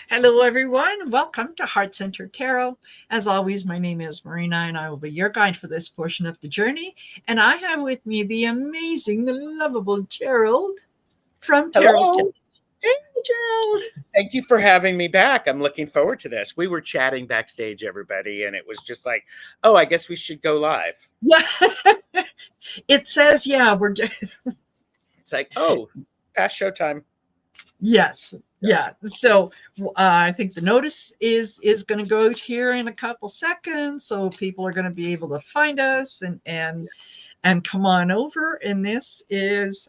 Hello, everyone. Welcome to Heart Center Tarot. As always, my name is Marina, and I will be your guide for this portion of the journey. And I have with me the amazing, lovable Gerald from TAROTSTACHE. Hello. Hey, Gerald. Thank you for having me back. I'm looking forward to this. We were chatting backstage, everybody, and it was just like, oh, I guess we should go live. Yeah, it says, yeah, we're. It's like, oh, past showtime. Yes. Yeah. So I think the notice is going to go here in a couple seconds, so people are going to be able to find us and come on over. And this is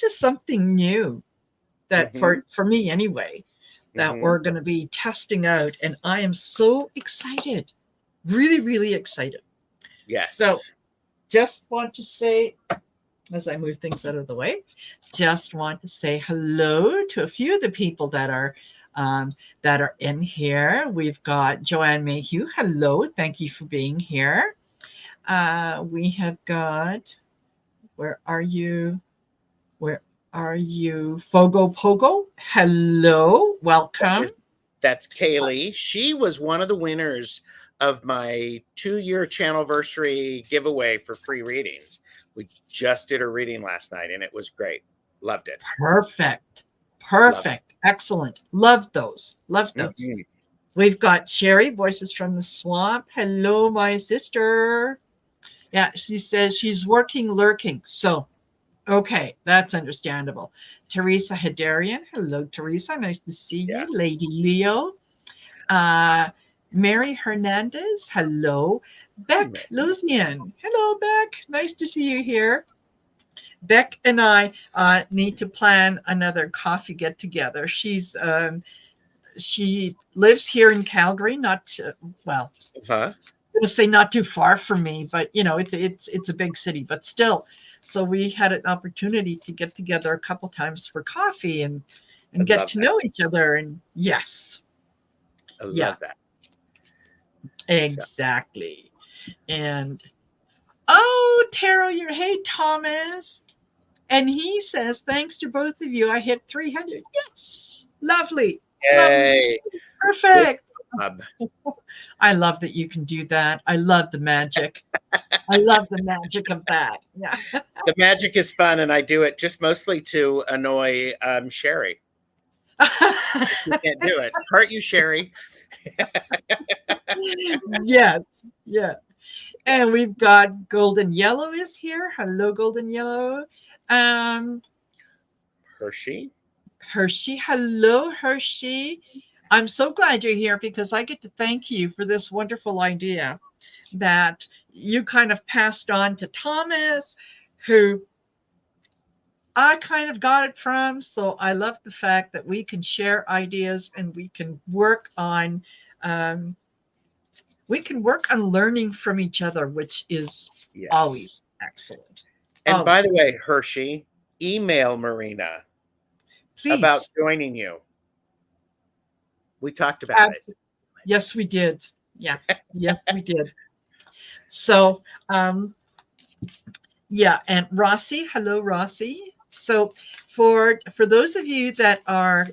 something new that for me anyway, that we're going to be testing out, and I am so excited, really, really excited. Yes. So just want to say, as I move things out of the way, just want to say hello to a few of the people that are in here. We've got Joanne Mayhew. Hello, thank you for being here. We have got, where are you? Fogo Pogo. Hello, welcome. That's Kaye. She was one of the winners of my 2-year channelversary giveaway for free readings. We just did a reading last night and it was great. Loved it. Perfect. Excellent. Loved those. We've got Sherry, Voices from the Swamp. Hello, my sister. Yeah, she says she's lurking. So, okay, that's understandable. Teresa Hedarian. Hello, Teresa. Nice to see you. Lady Leo. Mary Hernandez. Hello. Beck Losian. Hello, Beck. Nice to see you here. Beck and I need to plan another coffee get together. She lives here in Calgary, not well. I'm going to say not too far from me, but it's a big city, but still. So we had an opportunity to get together a couple times for coffee and get to know each other. And yes, I love that. Exactly. And oh, Tarot, hey, Thomas. And he says, thanks to both of you, I hit 300. Yes. Lovely. Yay. Perfect. I love that you can do that. I love the magic. I love the magic of that. Yeah. The magic is fun, and I do it just mostly to annoy Sherry. You can't do it. Aren't you, Sherry? Yes. Yeah. And we've got Golden Yellow is here. Hello, Golden Yellow. Hershey. Hello, Hershey. I'm so glad you're here because I get to thank you for this wonderful idea that you kind of passed on to Thomas, who I kind of got it from. So I love the fact that we can share ideas and we can work on learning from each other, which is always excellent. And by the way, Hershey, email Marina. Please. About joining you. We talked about it. Yes, we did. Yeah. Yes, we did. So, yeah. And Rossi, hello, Rossi. So for those of you that are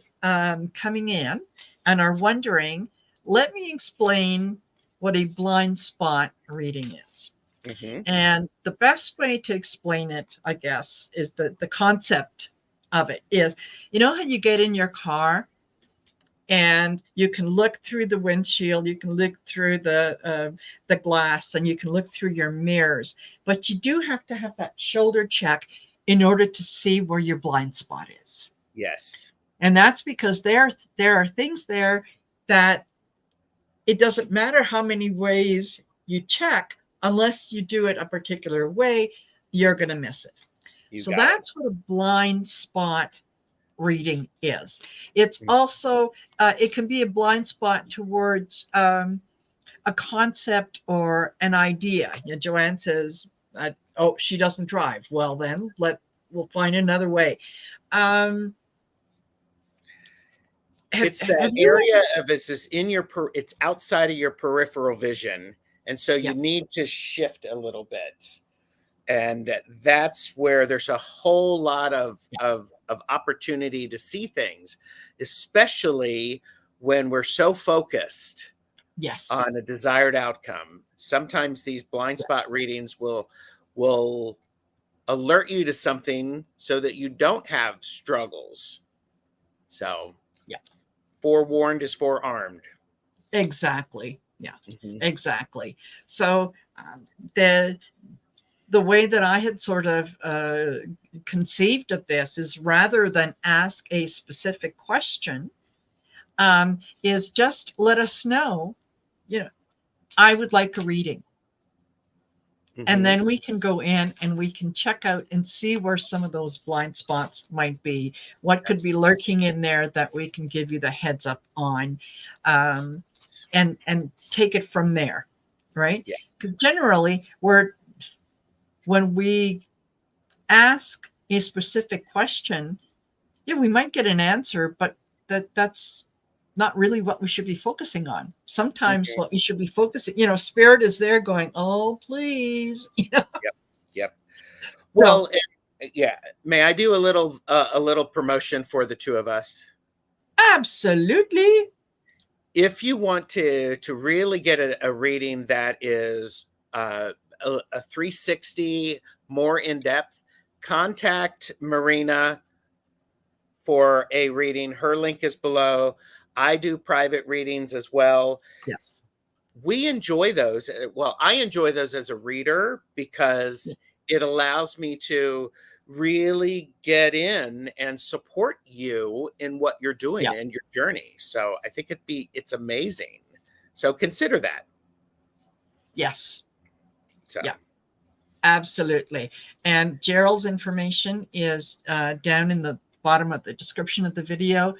coming in and are wondering, let me explain what a blind spot reading is. And the best way to explain it, I guess, is the concept of it is, you know how you get in your car and you can look through the windshield, you can look through the glass, and you can look through your mirrors, but you do have to have that shoulder check in order to see where your blind spot is. Yes. And that's because there are things there that it doesn't matter how many ways you check, unless you do it a particular way, you're going to miss it. So that's what a blind spot reading is. It's also, it can be a blind spot towards a concept or an idea. Joanne says, oh, she doesn't drive. Well, then we'll find another way. It's that area of it's in your it's outside of your peripheral vision, and so you need to shift a little bit. And that's where there's a whole lot of opportunity to see things, especially when we're so focused Yes. on a desired outcome. Sometimes these blind spot readings will alert you to something so that you don't have struggles. So Yeah. Forewarned is forearmed. Exactly. Yeah, Mhm. exactly. So the way that I had sort of conceived of this is, rather than ask a specific question, is just let us know, I would like a reading. And then we can go in and we can check out and see where some of those blind spots might be, what could be lurking in there that we can give you the heads up on, and take it from there, right? Yes. Because generally, when we ask a specific question, yeah, we might get an answer, but that's not really what we should be focusing on. Sometimes Mhm. what we should be focusing, spirit is there going, oh, please. Yep. Yep. So, Well, yeah. May I do a little promotion for the two of us? absolutely. If you want to really get a reading that is a 360, more in depth, contact Marina for a reading. Her link is below. I do private readings as well. Yes. We enjoy those. Well, I enjoy those as a reader because it allows me to really get in and support you in what you're doing Yeah. and your journey. So I think it's amazing. So consider that. Yes. So Yeah. Absolutely. And Gerald's information is down in the bottom of the description of the video.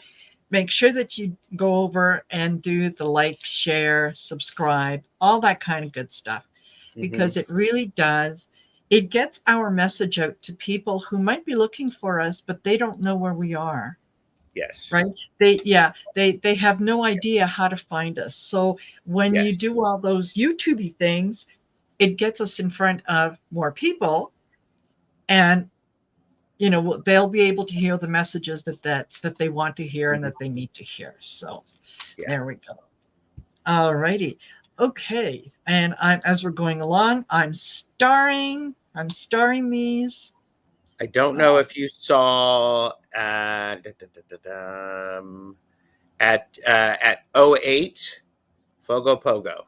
Make sure that you go over and do the like, share, subscribe, all that kind of good stuff, because it really does. It gets our message out to people who might be looking for us, but they don't know where we are. yes. Right? They have no idea how to find us. So when you Yes. do all those YouTubey things, it gets us in front of more people, and they'll be able to hear the messages that they want to hear and that they need to hear. So Yeah. there we go. All righty. Okay. And as we're going along, I'm starring these. I don't know if you saw at 08 Fogo Pogo.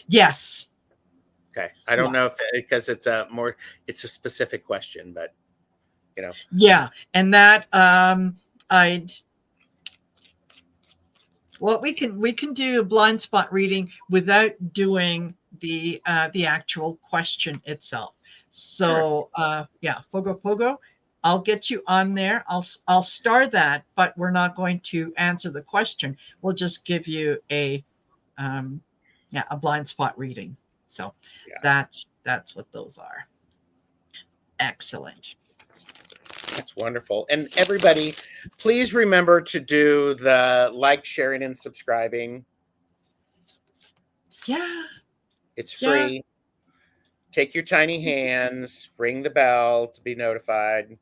Yes. Okay. I don't Yeah. know if because it's a specific question, but Yeah. And that I'd well, we can do a blind spot reading without doing the actual question itself. So yeah, Fogo Pogo, I'll get you on there. I'll star that, but we're not going to answer the question. We'll just give you a blind spot reading. So that's what those are. Excellent. That's wonderful. And everybody, please remember to do the like, sharing, and subscribing. Yeah. It's free. Take your tiny hands, ring the bell to be notified,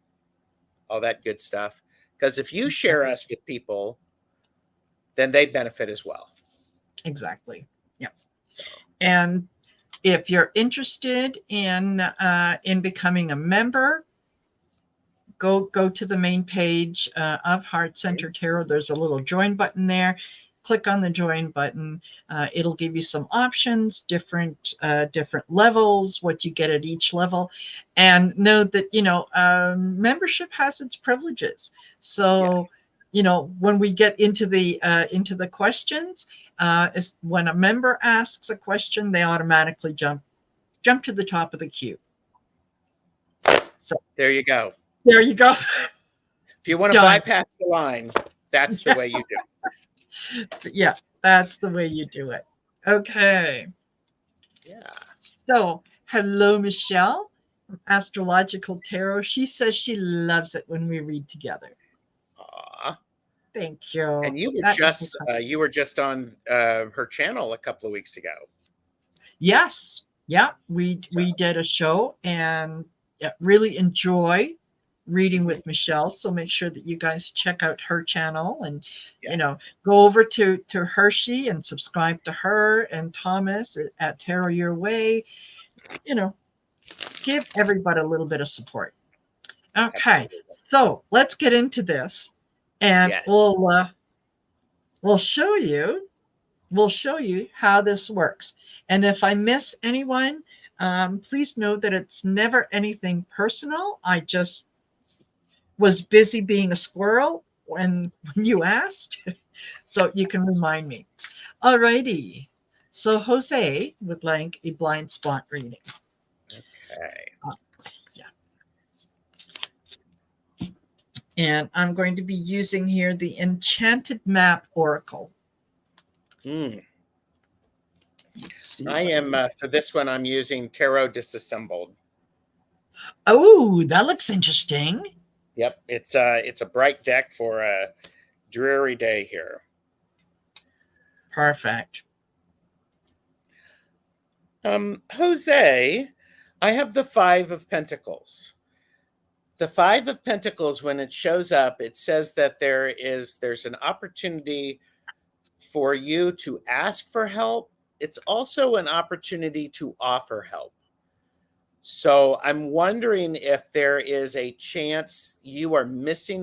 all that good stuff. Because if you share us with people, then they benefit as well. Exactly. Yeah. And if you're interested in becoming a member, go to the main page of Heart Center Tarot. There's a little join button there. Click on the join button. It'll give you some options, different levels, what you get at each level, and know that membership has its privileges. So when we get into the questions, is when a member asks a question, they automatically jump to the top of the queue. So there you go. There you go. If you want to bypass the line, that's the way you do it. Yeah, that's the way you do it. Okay. Yeah. So, hello, Michelle from Astrological Tarot. She says she loves it when we read together. Aww. Thank you. And you were just on her channel a couple of weeks ago. Yes. Yeah, we So, we did a show, and yeah, really enjoy reading mhm, with Michelle. So make sure that you guys check out her channel, and yes, go over to Hershey and subscribe to her and Thomas at Tarot Your Way. You know, give everybody a little bit of support. Okay, absolutely. so let's get into this, and Yes. we'll show you how this works. And if I miss anyone, please know that it's never anything personal. I just was busy being a squirrel when you asked, so you can remind me. Alrighty. So Jose would like a blind spot reading. Okay. Uh, yeah. And I'm going to be using here the Enchanted Map Oracle. Mm. Let's see I what. am for this one. I'm using Tarot Disassembled. Oh, that looks interesting. Yep, it's a bright deck for a dreary day here. Perfect. Jose, I have the Five of Pentacles. The Five of Pentacles, when it shows up, it says that there's an opportunity for you to ask for help. It's also an opportunity to offer help. So I'm wondering if there is a chance you are missing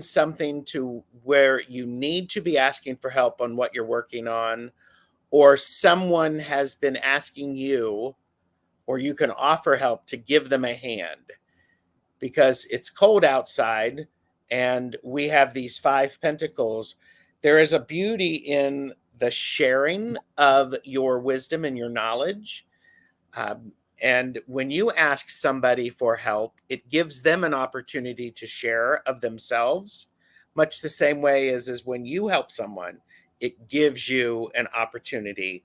something to where you need to be asking for help on what you're working on, or someone has been asking you, or you can offer help to give them a hand, because it's cold outside and we have these Five Pentacles. There is a beauty in the sharing of your wisdom and your knowledge. And when you ask somebody for help, it gives them an opportunity to share of themselves, much the same way as when you help someone, it gives you an opportunity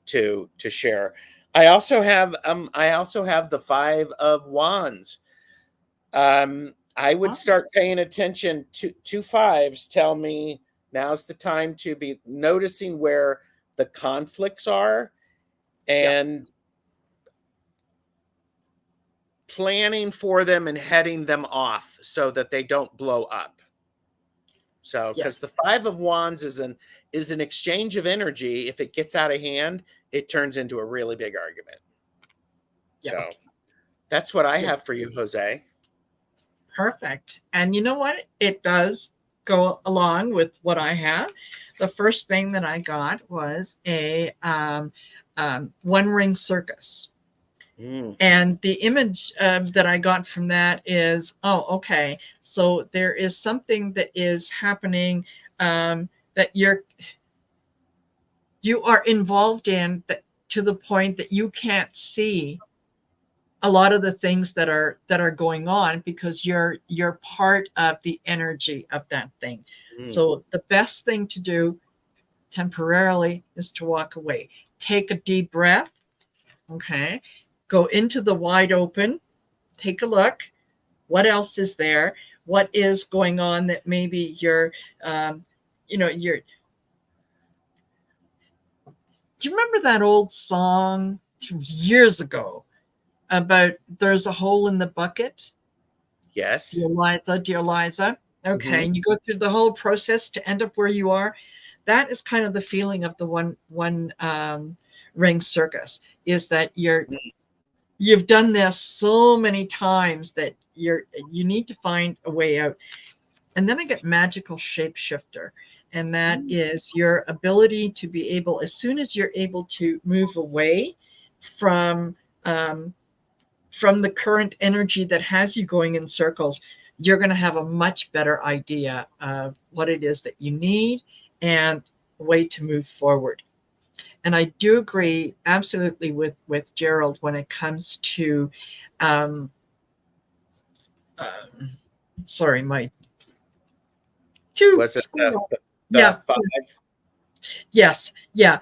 to share. I also have the Five of Wands. I would Oh, start paying attention to two fives. Tell me now's the time to be noticing where the conflicts are yeah. and planning for them and heading them off so that they don't blow up. So, because Yes. the Five of Wands is an exchange of energy. If it gets out of hand, it turns into a really big argument. Yeah. So that's what I Yeah. have for you, Jose. Perfect. And you know what? It does go along with what I have. The first thing that I got was a one ring circus. Mm, And the image that I got from that is, oh, okay. So there is something that is happening that you are involved in, that to the point that you can't see a lot of the things that are going on, because you're part of the energy of that thing. mm. So the best thing to do temporarily is to walk away. Take a deep breath. Okay. Go into the wide open. Take a look. What else is there? What is going on that maybe um, you're. Do you remember that old song years ago about there's a hole in the bucket? Yes. Dear Liza. Okay, Hmm. and you go through the whole process to end up where you are. That is kind of the feeling of the one ring circus. Is that you've done this so many times that you need to find a way out. And then I get magical shapeshifter, and that is your ability to be able, as soon as you're able to move away from um, from the current energy that has you going in circles, you're going to have a much better idea of what it is that you need and a way to move forward. And I do agree absolutely with Gerald when it comes to, um, uh, sorry, my two Was it squirrel. the Yeah, five? yes, yeah.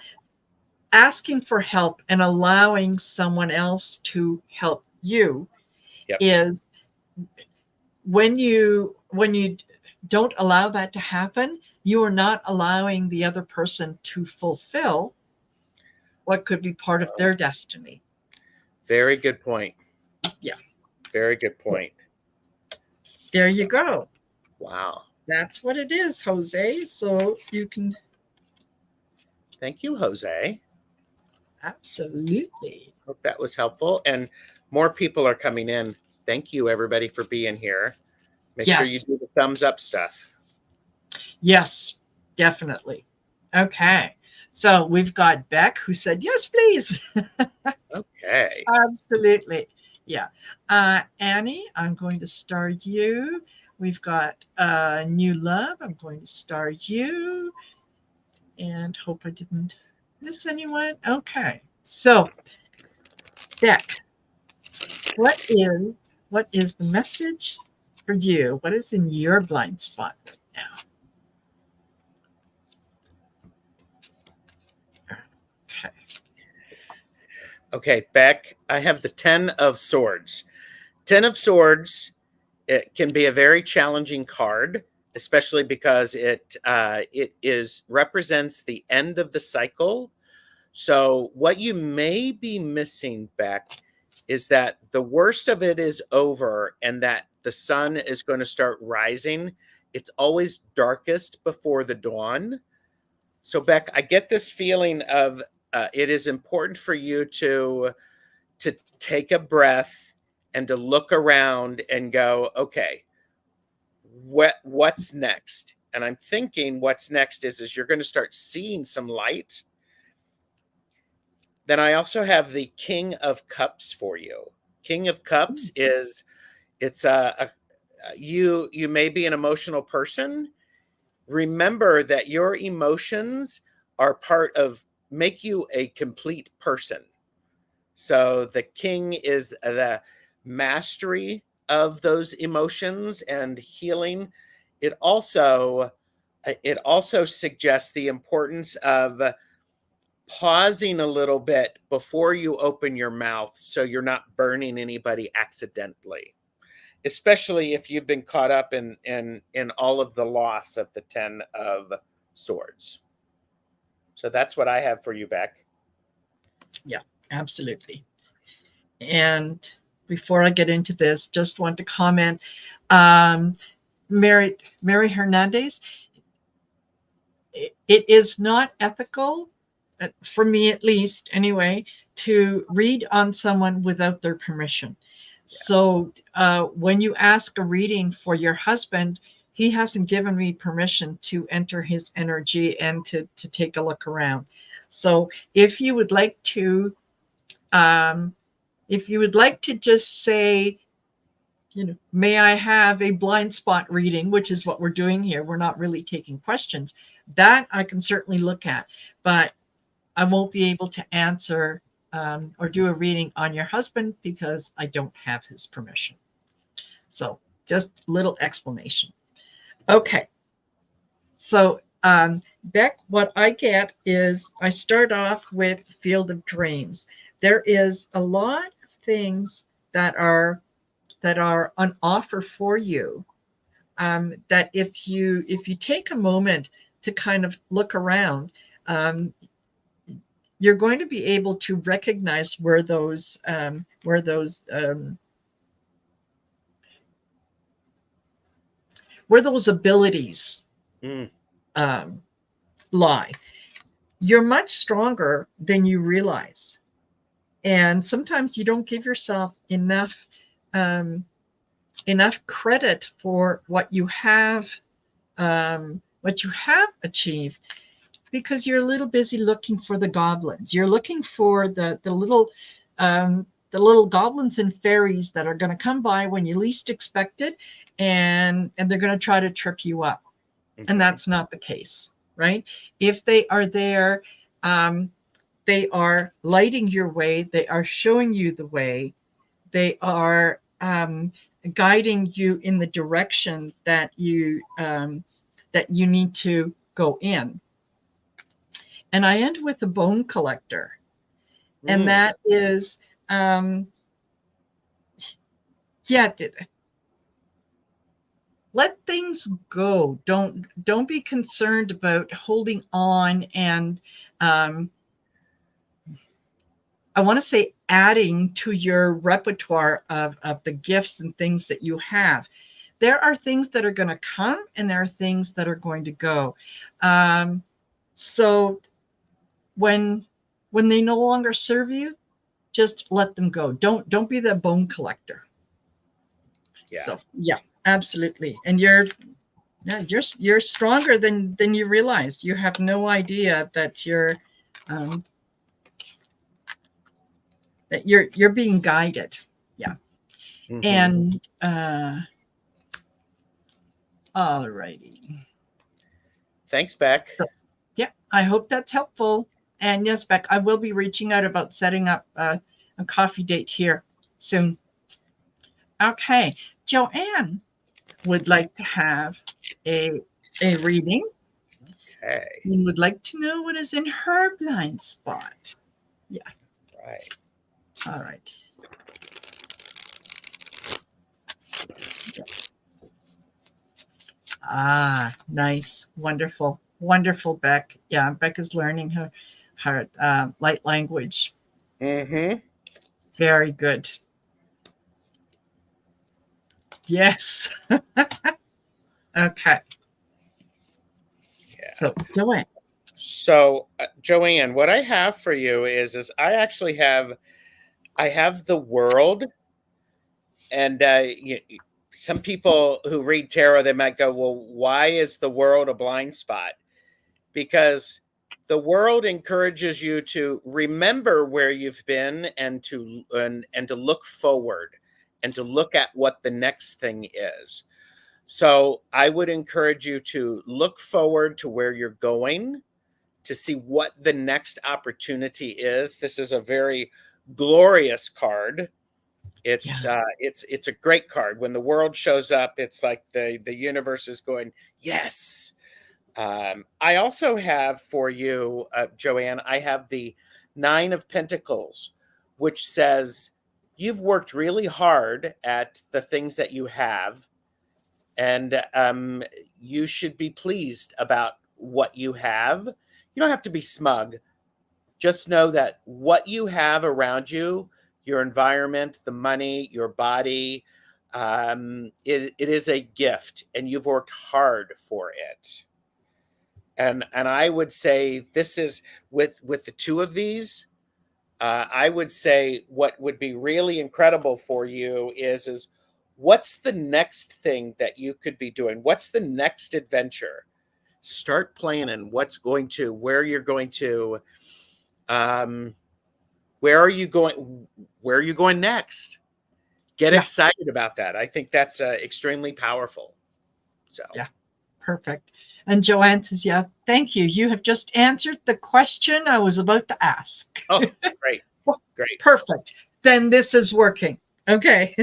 Asking for help and allowing someone else to help you Yep. is, when you don't allow that to happen, you are not allowing the other person to fulfill what could be part of their destiny. Very good point. Yeah. Very good point. There you go. Wow. That's what it is, Jose. So you can. Thank you, Jose. Absolutely. Hope that was helpful. And more people are coming in. Thank you, everybody, for being here. Make sure you do the thumbs up stuff. Yes, definitely. Okay. So we've got Beck who said, yes, please. Okay. Absolutely. Yeah. Annie, I'm going to star you. We've got New Love. I'm going to star you. And hope I didn't miss anyone. Okay. So, Beck, what is the message for you? What is in your blind spot right now? Okay. Okay, Beck, I have the 10 of Swords. 10 of Swords, it can be a very challenging card, especially because it represents the end of the cycle. So what you may be missing, Beck, is that the worst of it is over and that the sun is going to start rising. It's always darkest before the dawn. So, Beck, I get this feeling of it is important for you to take a breath and to look around and go, okay, what's next? And I'm thinking what's next is you're going to start seeing some light. Then I also have the King of Cups for you. King of Cups is it's you may be an emotional person. Remember that your emotions are part of make you a complete person. So the king is the mastery of those emotions and healing. It also suggests the importance of pausing a little bit before you open your mouth so you're not burning anybody accidentally, especially if you've been caught up in all of the loss of the 10 of Swords. So that's what I have for you, Beck. Yeah, absolutely. And before I get into this, just want to comment, Mary Hernandez, it is not ethical, for me at least anyway, to read on someone without their permission. So when you ask a reading for your husband, he hasn't given me permission to enter his energy and to take a look around. So if you would like to just say, may I have a blind spot reading, which is what we're doing here. We're not really taking questions. That I can certainly look at, but I won't be able to answer or do a reading on your husband because I don't have his permission. So just a little explanation. Okay. So Beck, what I get is I start off with Field of Dreams. There is a lot of things that are on offer for you, that if you take a moment to kind of look around, you're going to be able to recognize where those abilities lie. You're much stronger than you realize, and sometimes you don't give yourself enough credit for what you have achieved, because you're a little busy looking for the goblins. You're looking for the little goblins and fairies that are going to come by when you least expect it, and they're going to try to trip you up. Mm-hmm. And that's not the case, right? If they are there, they are lighting your way. They are showing you the way. They are guiding you in the direction that you need to go in. And I end with the Bone Collector. And that is, let things go. Don't be concerned about holding on and I want to say adding to your repertoire of the gifts and things that you have. There are things that are going to come and there are things that are going to go. So when they no longer serve you, just let them go. Don't be the bone collector. Yeah. So yeah, absolutely. And you're stronger than you realize. You have no idea that you're being guided. Yeah. Mm-hmm. And all righty. Thanks, Beck. So, yeah, I hope that's helpful. And yes, Beck, I will be reaching out about setting up a coffee date here soon. Okay, Joanne would like to have a reading. Okay. And would like to know what is in her blind spot. Yeah. Right. All right. Ah, nice. Wonderful. Wonderful, Beck. Yeah, Beck is learning her light language. Mm-hmm. Very good. Yes. Okay. Yeah. So, Joanne. So, Joanne, what I have for you is I actually have the world, and some people who read tarot, they might go, well, why is the world a blind spot? Because the world encourages you to remember where you've been and to look forward and to look at what the next thing is. So I would encourage you to look forward to where you're going, to see what the next opportunity is. This is a very glorious card. It's a great card. When the world shows up, it's like the universe is going, yes. I also have for you, Joanne, I have the 9 of Pentacles, which says you've worked really hard at the things that you have, and you should be pleased about what you have. You don't have to be smug. Just know that what you have around you, your environment, the money, your body, it is a gift, and you've worked hard for it. And I would say this is with the 2 of these. I would say what would be really incredible for you is what's the next thing that you could be doing? What's the next adventure? Start planning where you're going to, where are you going next? Get excited about that. I think that's extremely powerful. So yeah, perfect. And Joanne says, yeah, thank you. You have just answered the question I was about to ask. Oh, great. Great. Perfect. Then this is working. Okay.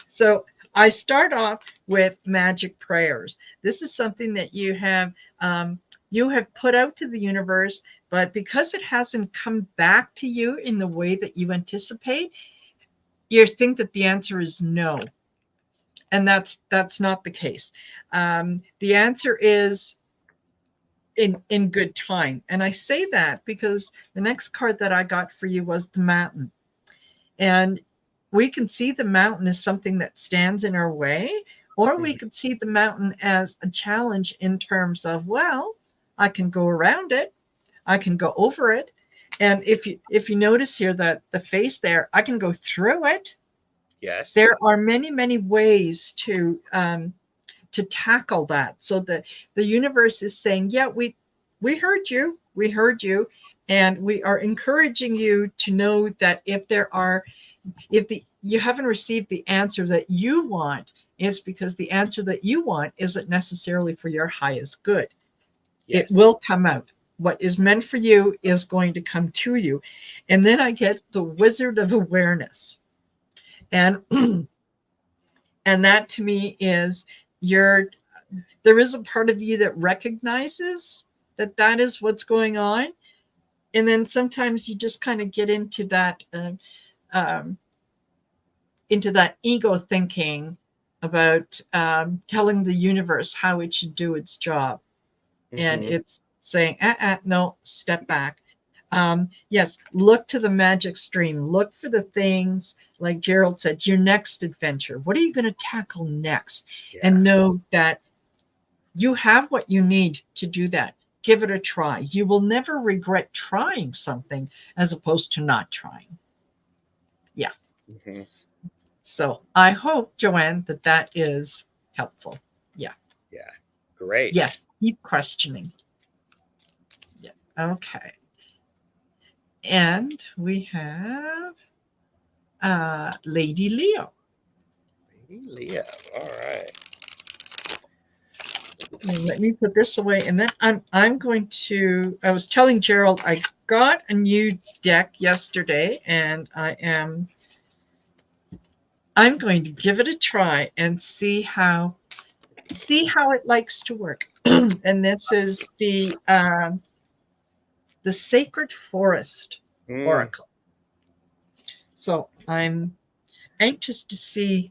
So I start off with magic prayers. This is something that you have put out to the universe, but because it hasn't come back to you in the way that you anticipate, you think that the answer is no. And that's not the case. The answer is in good time. And I say that because the next card that I got for you was the mountain. And we can see the mountain as something that stands in our way, or we could see the mountain as a challenge in terms of, well, I can go around it, I can go over it. And if you notice here that the face there, I can go through it. Yes. There are many, many ways to tackle that. So the universe is saying, yeah, we heard you, and we are encouraging you to know that if you haven't received the answer that you want, is because the answer that you want isn't necessarily for your highest good. Yes. It will come out. What is meant for you is going to come to you. And then I get the Wizard of Awareness. And and that to me is there is a part of you that recognizes that is what's going on. And then sometimes you just kind of get into that ego thinking about telling the universe how it should do its job. And it's saying, no, step back. Yes, look to the magic stream. Look for the things, like Gerald said, your next adventure. What are you going to tackle next? Yeah. And know that you have what you need to do that. Give it a try. You will never regret trying something as opposed to not trying. Yeah. Mm-hmm. So I hope, Joanne, that that is helpful. Yeah. Yeah. Great. Yes. Keep questioning. Yeah. Okay. And we have Lady Leo. Lady Leo. All right. Let me put this away, and then I'm going to. I was telling Gerald I got a new deck yesterday, and I'm going to give it a try and see how it likes to work. And this is the Sacred Forest Oracle. So I'm anxious to see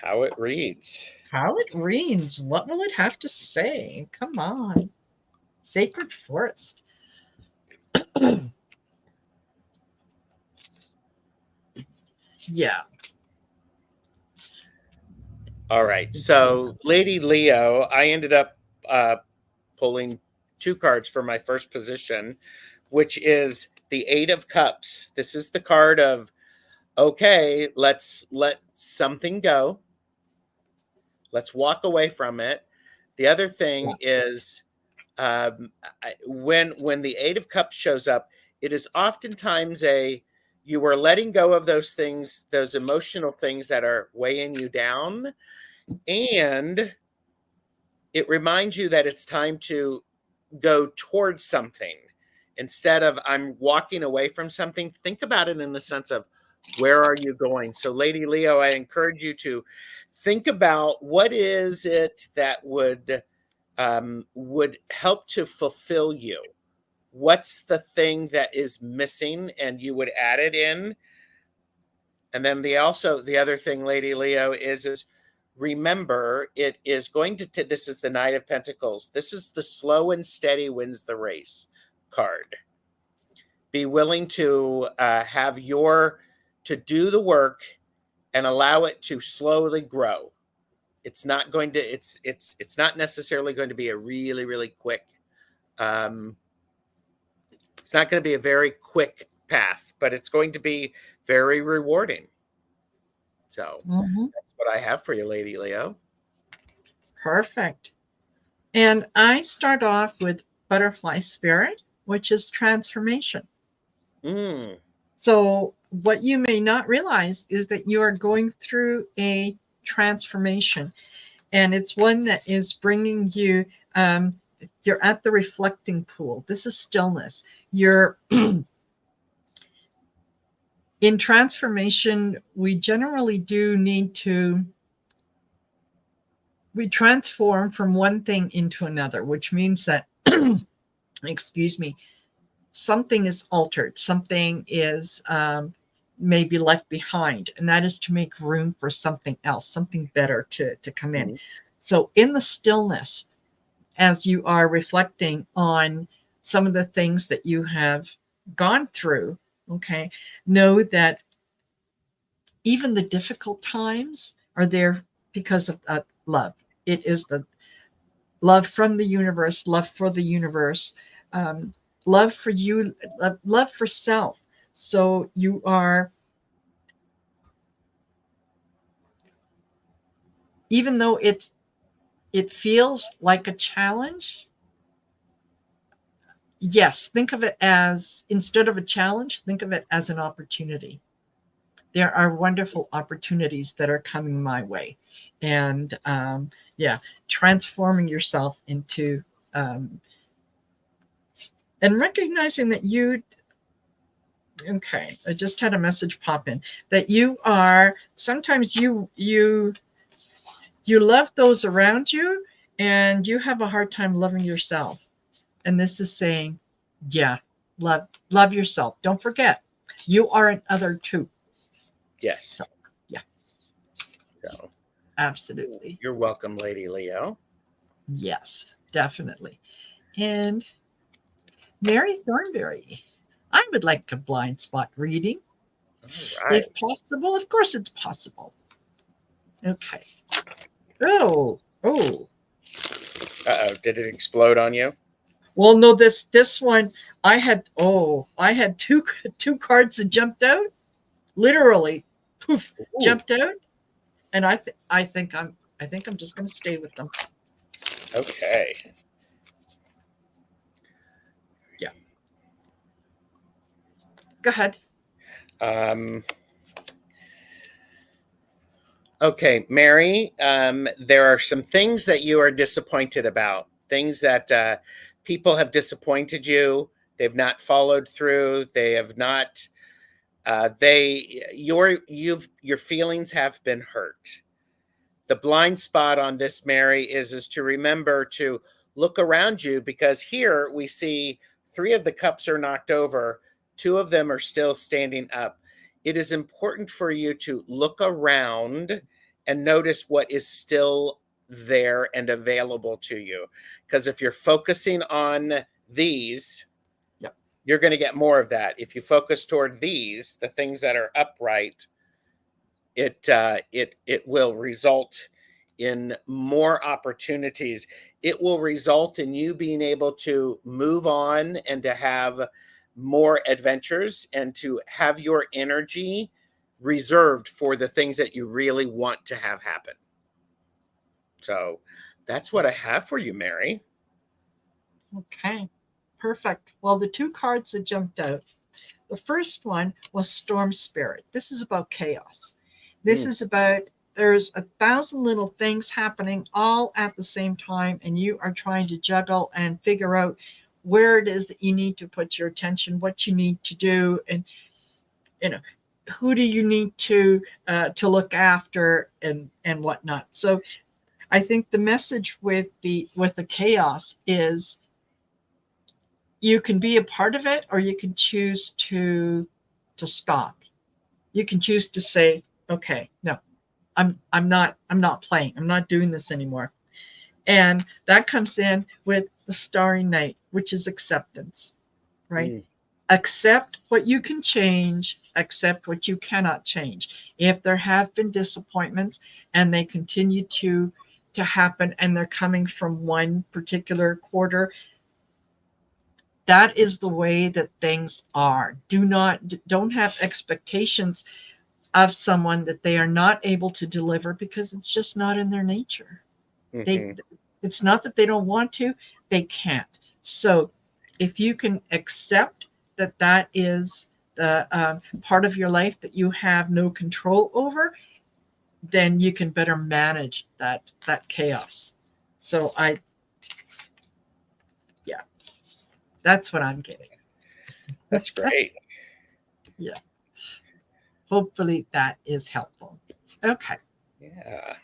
how it reads. How it reads. What will it have to say? Come on. Sacred Forest. Yeah. All right. So, Lady Leo, I ended up pulling 2 cards for my first position, which is the 8 of Cups. This is the card of, okay, let's let something go. Let's walk away from it. The other thing is when the 8 of Cups shows up, it is oftentimes you are letting go of those things, those emotional things that are weighing you down. And it reminds you that it's time to go towards something. Instead of I'm walking away from something, think about it in the sense of where are you going? So, Lady Leo, I encourage you to think about what is it that would help to fulfill you. What's the thing that is missing, and you would add it in. And then the other thing, Lady Leo, is remember, it is going to this is the Knight of Pentacles. This is the slow and steady wins the race card. Be willing to to do the work and allow it to slowly grow. It's not going to it's not necessarily going to be a really, really quick it's not going to be a very quick path, but it's going to be very rewarding. So that's what I have for you, Lady Leo. Perfect. And I start off with Butterfly Spirit, which is transformation. So what you may not realize is that you are going through a transformation, and it's one that is bringing you, you're at the reflecting pool. This is stillness. You're in transformation. We generally do need to, we transform from one thing into another, which means that, excuse me, something is altered, something is maybe left behind, and that is to make room for something else, something better to come in. So in the stillness, as you are reflecting on some of the things that you have gone through, okay, know that even the difficult times are there because of love. It is the love from the universe, love for the universe, love for you, love for self. So you are, even though it feels like a challenge, yes, think of it as, instead of a challenge, think of it as an opportunity. There are wonderful opportunities that are coming my way. And transforming yourself into, and recognizing that okay, I just had a message pop in, that you are, sometimes you love those around you, and you have a hard time loving yourself. And this is saying, yeah, love yourself. Don't forget, you are an other too. Yes. So, yeah. So absolutely. You're welcome, Lady Leo. Yes, definitely. And Mary Thornberry, I would like a blind spot reading. All right. If possible, of course it's possible. Okay. Oh, oh. Uh-oh, did it explode on you? Well, no, this one I had two cards that jumped out, literally, poof, Ooh. jumped out, and I think I'm just going to stay with them. Okay. Yeah. Go ahead. Okay, Mary, there are some things that you are disappointed about, things that people have disappointed you. They've not followed through. They have not, your feelings have been hurt. The blind spot on this, Mary, is to remember to look around you, because here we see 3 of the cups are knocked over. 2 of them are still standing up. It is important for you to look around and notice what is still there and available to you. Because if you're focusing on these, Yep. you're going to get more of that. If you focus toward these, the things that are upright, it will result in more opportunities. It will result in you being able to move on and to have more adventures and to have your energy reserved for the things that you really want to have happen. So that's what I have for you, Mary. Okay. Perfect. Well, the 2 cards that jumped out. The first one was Storm Spirit. This is about chaos. This is about there's 1,000 little things happening all at the same time, and you are trying to juggle and figure out where it is that you need to put your attention, what you need to do, and who do you need to look after and whatnot. So I think the message with the chaos is you can be a part of it, or you can choose to stop. You can choose to say, okay, no, I'm not playing. I'm not doing this anymore. And that comes in with the Starry Night, which is acceptance, right? Accept what you can change, accept what you cannot change. If there have been disappointments and they continue to happen, and they're coming from one particular quarter, that is the way that things are. Don't have expectations of someone that they are not able to deliver, because it's just not in their nature. It's not that they don't want to, they can't. So if you can accept that is the part of your life that you have no control over, then you can better manage that chaos. So that's what I'm getting. That's great. Yeah. Hopefully that is helpful. Okay. Yeah.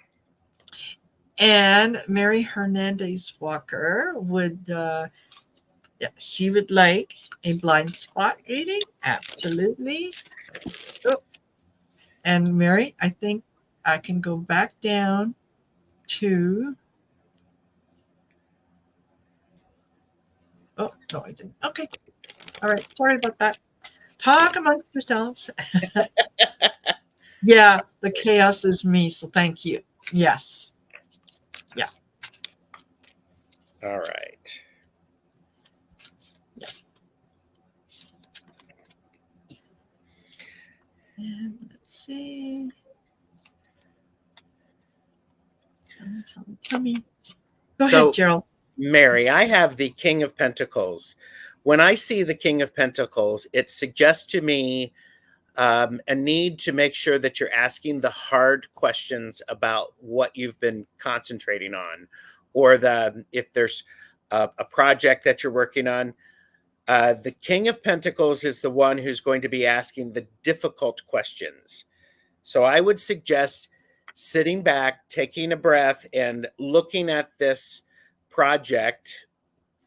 And Mary Hernandez Walker would, she would like a blind spot reading. Absolutely. Oh. And Mary, I think I can go back down to. Oh, no, I didn't. Okay. All right. Sorry about that. Talk amongst yourselves. Yeah, the chaos is me. So thank you. Yes. Yeah. All right. Yeah. And let's see. Tell me. Go ahead, Gerald. Mary, I have the King of Pentacles. When I see the King of Pentacles, it suggests to me a need to make sure that you're asking the hard questions about what you've been concentrating on, or if there's a project that you're working on. The King of Pentacles is the one who's going to be asking the difficult questions. So I would suggest sitting back, taking a breath, and looking at this project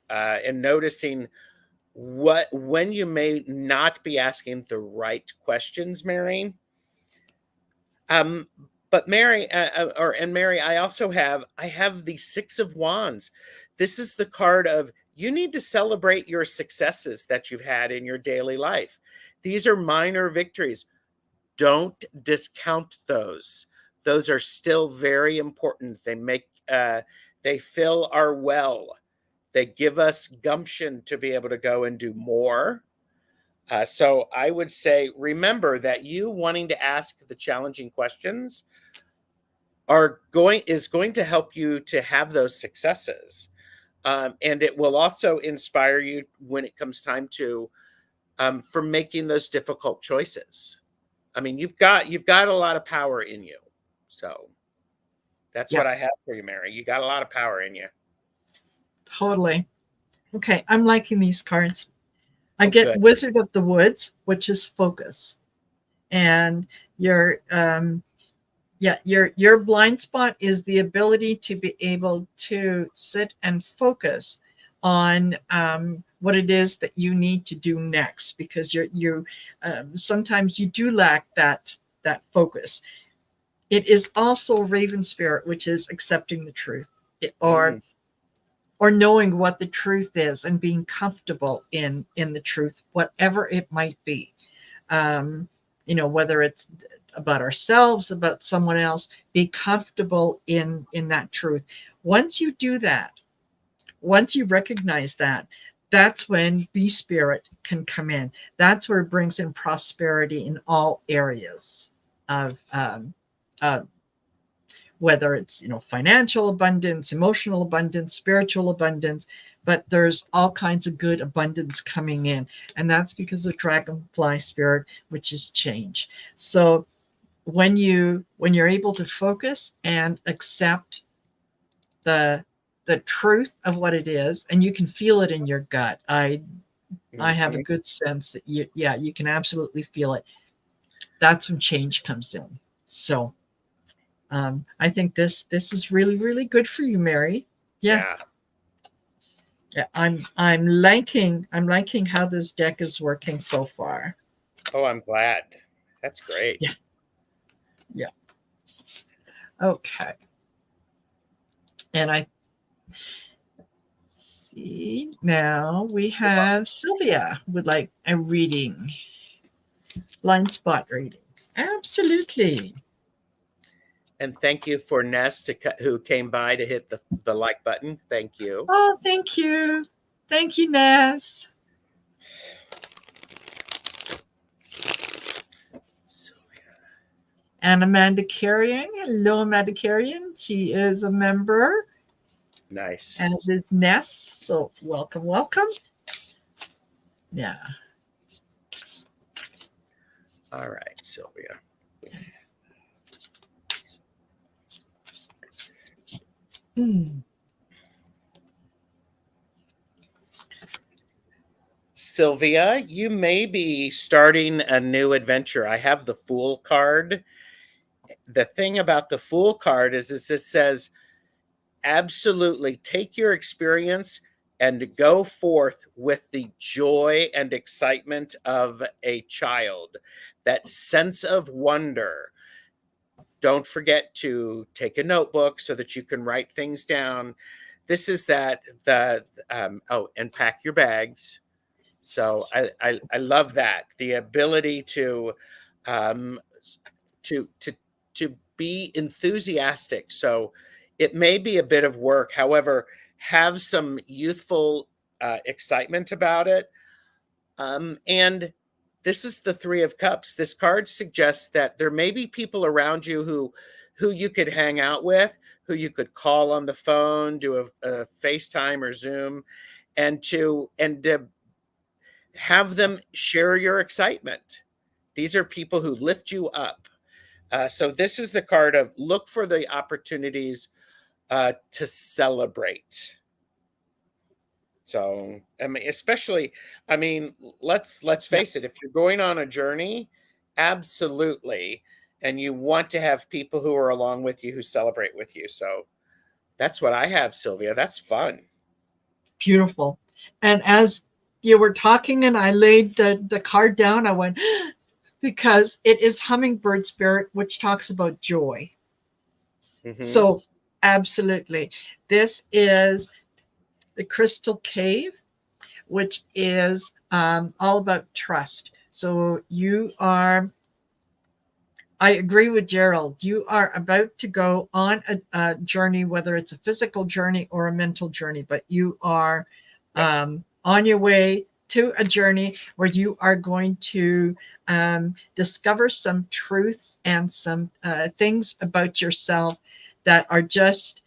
and noticing when you may not be asking the right questions, Mary. But Mary, Mary, I have the 6 of Wands. This is the card of you need to celebrate your successes that you've had in your daily life. These are minor victories. Don't discount those. Those are still very important. They fill our well. They give us gumption to be able to go and do more. So I would say, remember that you wanting to ask the challenging questions is going to help you to have those successes. And it will also inspire you when it comes time to for making those difficult choices. I mean, you've got a lot of power in you. So that's Yeah. what I have for you, Mary. You got a lot of power in you. Totally. Okay, I'm liking these cards. I Oh, get good. Wizard of the Woods, which is focus. And your your blind spot is the ability to be able to sit and focus on what it is that you need to do next, because you sometimes you do lack that focus. It is also Raven Spirit, which is accepting the truth, or knowing what the truth is and being comfortable in the truth, whatever it might be. Whether it's about ourselves, about someone else, be comfortable in that truth. Once you do that, once you recognize that, that's when B Spirit can come in. That's where it brings in prosperity in all areas of whether it's financial abundance, emotional abundance, spiritual abundance, but there's all kinds of good abundance coming in, and that's because of Dragonfly Spirit, which is change. So when you're able to focus and accept the truth of what it is, and you can feel it in your gut. I have a good sense that you can absolutely feel it. That's when change comes in. So I think this is really, really good for you, Mary. Yeah. I'm liking how this deck is working so far. Oh, I'm glad. That's great. Yeah. Okay. And I see now we have Sylvia would like a reading, blind spot reading. Absolutely. And thank you for Ness who came by to hit the like button. Thank you. Oh, thank you. Thank you, Ness. Sylvia. And Amanda Carrion. Hello, Amanda Carrion. She is a member. Nice. As is Ness. So welcome. Yeah. All right, Sylvia. Sylvia, you may be starting a new adventure. I have the Fool card. The thing about the Fool card is it says, absolutely take your experience and go forth with the joy and excitement of a child, that sense of wonder. Don't forget to take a notebook so that you can write things down. This is and pack your bags. So I love that, the ability to be enthusiastic. So it may be a bit of work, however, have some youthful excitement about it. And this is the Three of Cups. This card suggests that there may be people around you who you could hang out with, who you could call on the phone, do a FaceTime or Zoom, and to have them share your excitement. These are people who lift you up. So this is the card of look for the opportunities to celebrate. So, I mean, especially, let's face it, if you're going on a journey, absolutely. And you want to have people who are along with you, who celebrate with you. So that's what I have, Sylvia. That's fun. Beautiful. And as you were talking and I laid the card down, I went, because it is Hummingbird Spirit, which talks about joy. So absolutely. This is the crystal cave, which is all about trust. So I agree with Gerald. You are about to go on a journey, whether it's a physical journey or a mental journey, but you are on your way to a journey where you are going to discover some truths and some things about yourself that are just,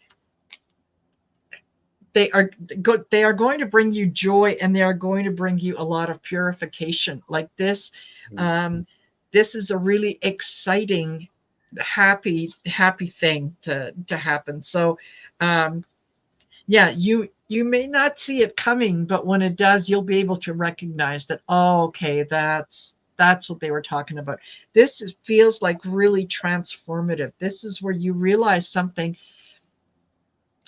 they are going to bring you joy, and they are going to bring you a lot of purification. Like this, this is a really exciting, happy thing to happen. So, yeah, you may not see it coming, but when it does, you'll be able to recognize that. Oh, okay, that's what they were talking about. This feels like really transformative. This is where you realize something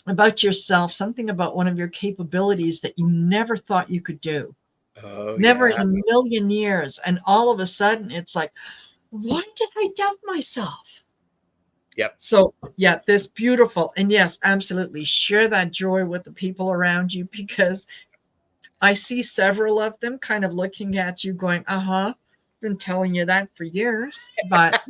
about yourself, something about one of your capabilities that you never thought you could do. Oh, Never yeah. in a million years. And all of a sudden it's like, why did I doubt myself? Yep. So yeah, this beautiful. And yes, absolutely. Share that joy with the people around you, because I see several of them kind of looking at you going, been telling you that for years, but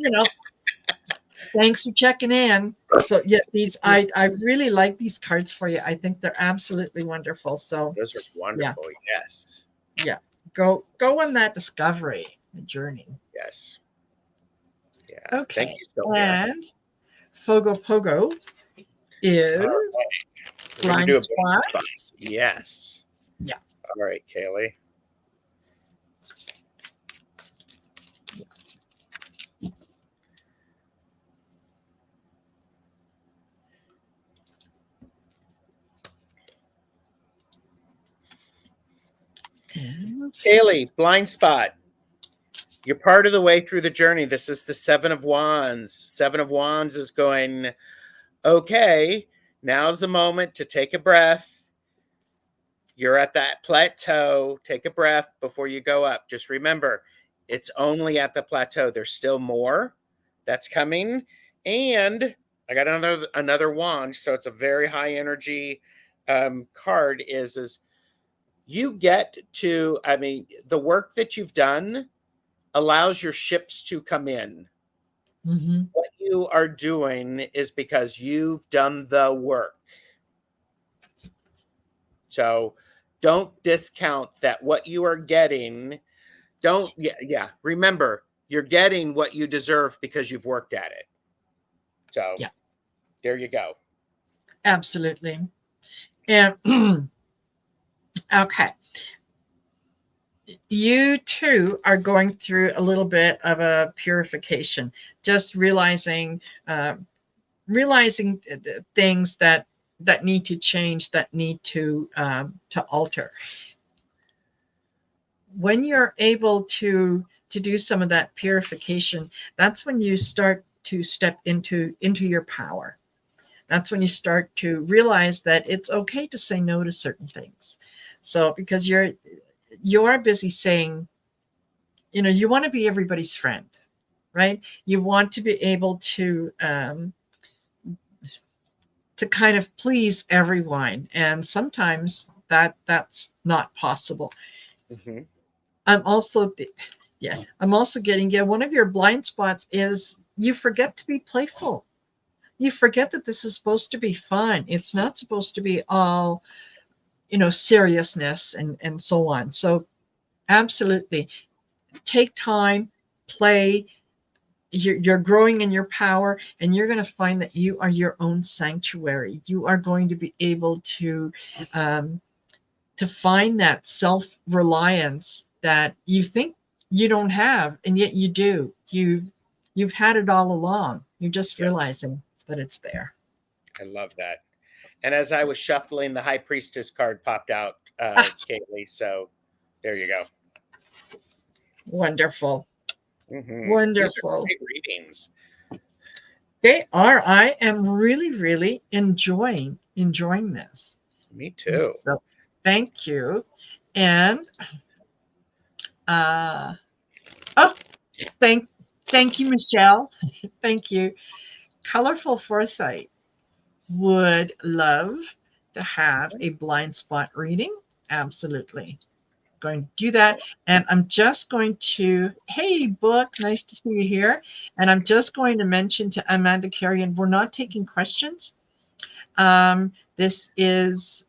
thanks for checking in. So yeah, I really like these cards for you. I think they're absolutely wonderful. So Those are wonderful. Yes. yeah, go on that discovery journey. Yes. Yeah. Okay. Thank you, Sylvia. And Fogo Pogo is All right. We're going to do blind a blind spot. spot. Yes. Yeah. All right, Kaylee. Kaylee, blind spot. You're part of the way through the journey. This is the Seven of Wands. Seven of Wands is going, okay, now's the moment to take a breath. You're at that plateau. Take a breath before you go up. Just remember, it's only at the plateau. There's still more that's coming. And I got another wand, so it's a very high energy card. Is you get to, I mean, the work that you've done allows your ships to come in. Mm-hmm. What you are doing is because you've done the work. So don't discount that what you are getting. Don't, remember, you're getting what you deserve because you've worked at it. So yeah, there you go. absolutely. And okay. You too are going through a little bit of a purification, just realizing things that need to change, that need to alter. When you're able to do some of that purification, that's when you start to step into your power. That's when you start to realize that it's okay to say no to certain things. So because you're busy saying, you want to be everybody's friend, right? You want to be able to kind of please everyone, and sometimes that's not possible. Mm-hmm. I'm also getting, one of your blind spots is you forget to be playful. You forget that this is supposed to be fun. It's not supposed to be all seriousness and so on. So absolutely take time, play. You're growing in your power, and you're going to find that you are your own sanctuary. You are going to be able to find that self-reliance that you think you don't have, and yet you do. You've had it all along. You're just realizing that it's there. I love that. And as I was shuffling, the High Priestess card popped out, Kaylee. So there you go. Wonderful. Mm-hmm. Wonderful. These are great readings. They are. I am really, really enjoying this. Me too. So thank you. And thank you, Michelle. Thank you. Colorful Foresight would love to have a blind spot reading, absolutely. Going to do that. And I'm just going to, hey, Book, nice to see you here. And I'm just going to mention to Amanda Carrion, we're not taking questions. This is,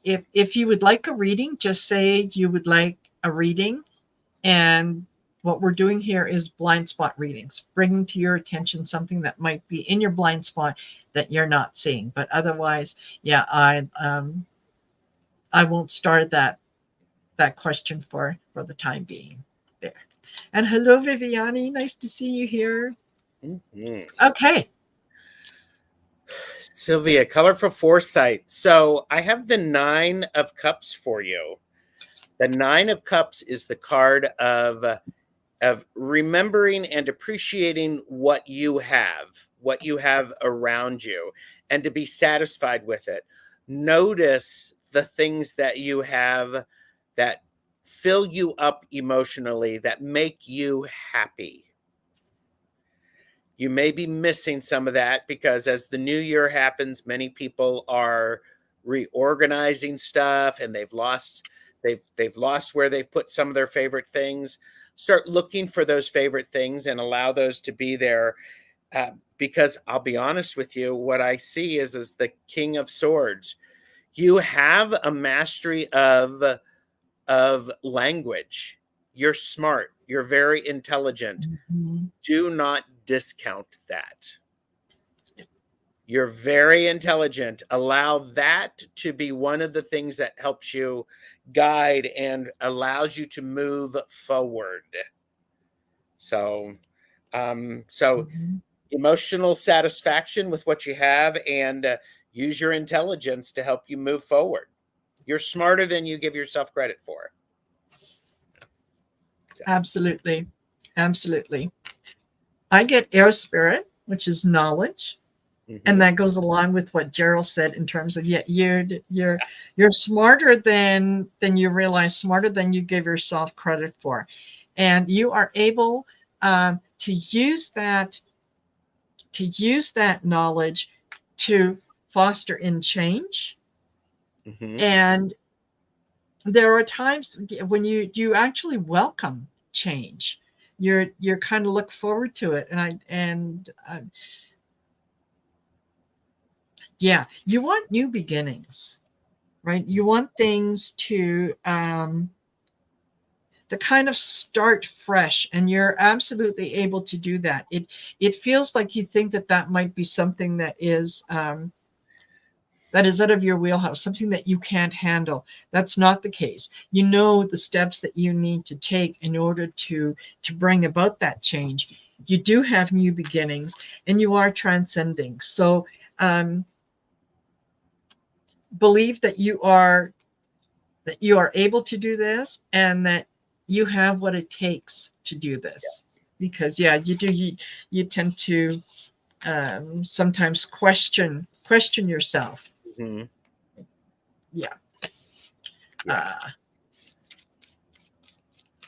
if you would like a reading, just say you would like a reading. And what we're doing here is blind spot readings, bringing to your attention something that might be in your blind spot that you're not seeing. But otherwise, yeah, I won't start that question for the time being there. And hello, Viviani. Nice to see you here. Okay. Sylvia, colorful foresight. So I have the 9 of Cups for you. The 9 of Cups is the card of remembering and appreciating what you have around you, and to be satisfied with it. Notice the things that you have that fill you up emotionally, that make you happy. You may be missing some of that because as the new year happens, many people are reorganizing stuff and they've lost where they've put some of their favorite things. Start looking for those favorite things and allow those to be there. Because I'll be honest with you, what I see is the King of Swords. You have a mastery of language. You're smart. You're very intelligent. Mm-hmm. Do not discount that. You're very intelligent. Allow that to be one of the things that helps you guide and allows you to move forward. So, Mm-hmm. emotional satisfaction with what you have, and use your intelligence to help you move forward. You're smarter than you give yourself credit for. So. Absolutely. Absolutely. I get air spirit, which is knowledge. Mm-hmm. And that goes along with what Gerald said in terms of, yeah, you're smarter than you realize, smarter than you give yourself credit for. And you are able to use that knowledge to foster in change. Mm-hmm. And there are times when you actually welcome change. You're kind of look forward to it, yeah, you want new beginnings, right? You want things to kind of start fresh, and you're absolutely able to do that. It feels like you think that might be something that is out of your wheelhouse, something that you can't handle. That's not the case. You know the steps that you need to take in order to bring about that change. You do have new beginnings, and you are transcending. So believe that you are able to do this, and that you have what it takes to do this. Yes. Because yeah, you tend to sometimes question yourself. Mm-hmm. Yeah.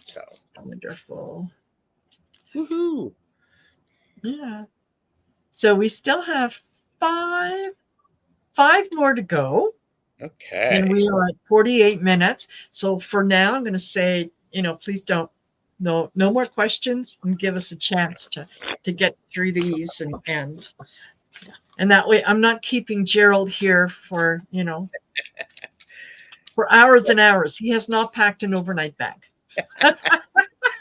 So wonderful. Woohoo. Yeah. So we still have five more to go. Okay. And we are at 48 minutes. So for now, I'm going to say, please don't, no more questions, and give us a chance to get through these. And that way I'm not keeping Gerald here for, for hours and hours. He has not packed an overnight bag.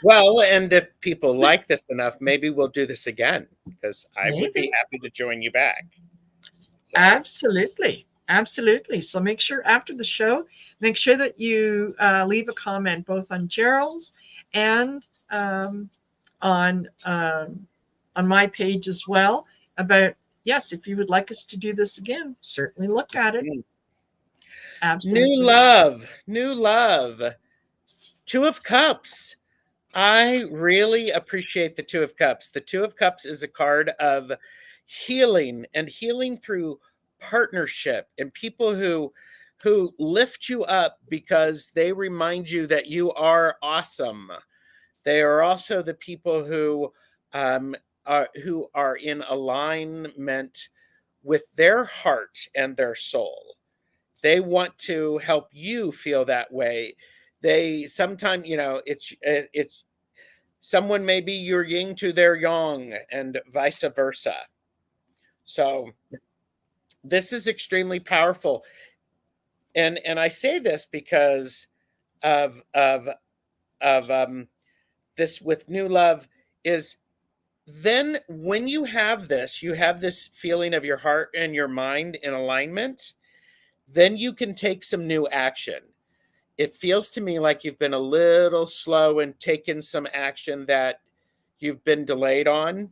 Well, and if people like this enough, maybe we'll do this again, because I would be happy to join you back. So. Absolutely. So make sure after the show, make sure that you leave a comment both on Gerald's and on my page as well about, yes, if you would like us to do this again, certainly look at it. Absolutely. New love. 2 of Cups. I really appreciate the 2 of Cups. The 2 of Cups is a card of healing, and healing through partnership, and people who lift you up because they remind you that you are awesome. They are also the people who are in alignment with their heart and their soul. They want to help you feel that way. They sometimes, it's someone may be your yin to their yang and vice versa. So this is extremely powerful. And I say this because of this with new love is, then when you have this feeling of your heart and your mind in alignment, then you can take some new action. It feels to me like you've been a little slow in taking some action that you've been delayed on.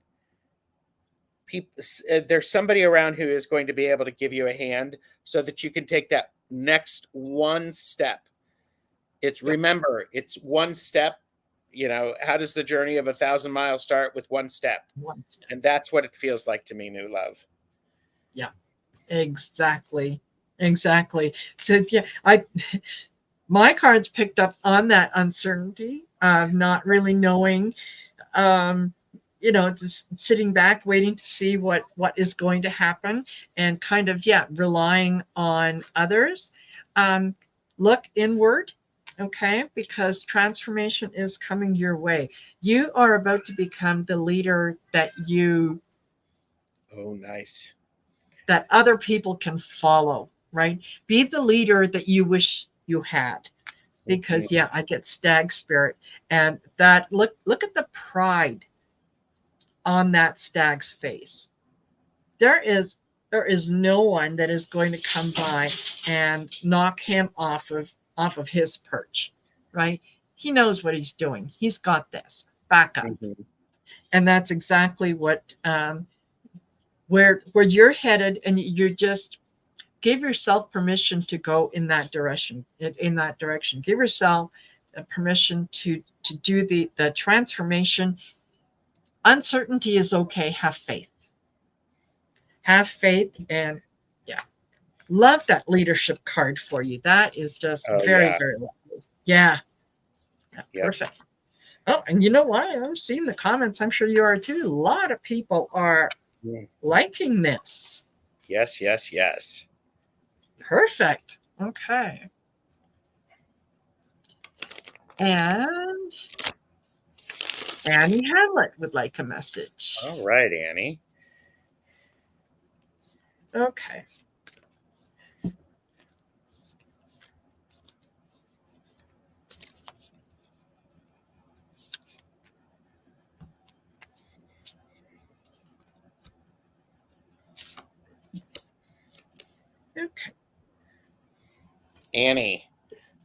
There's somebody around who is going to be able to give you a hand so that you can take that next one step. Remember, it's one step. How does the journey of 1,000 miles start? With one step. And that's what it feels like to me, new love. Yeah, exactly. So yeah, my cards picked up on that uncertainty of not really knowing, just sitting back, waiting to see what is going to happen, and kind of, relying on others. Look inward. Okay, because transformation is coming your way. You are about to become the leader that Oh, nice. That other people can follow, right? Be the leader that you wish you had. Because I get stag spirit, and that look at the pride on that stag's face. There is no one that is going to come by and knock him off of his perch, right? He knows what he's doing. He's got this. Back up. And that's exactly what where you're headed, and you just give yourself permission to go in that direction. Give yourself permission to do the transformation. Uncertainty is okay. Have faith. And love that leadership card for you. That is just very lovely. Yeah. Perfect. Oh, and you know what? I'm seeing the comments. I'm sure you are too. A lot of people are liking this. Yes. Perfect. Okay. And Annie Hamlet would like a message. All right, Annie. Okay. Okay. Annie,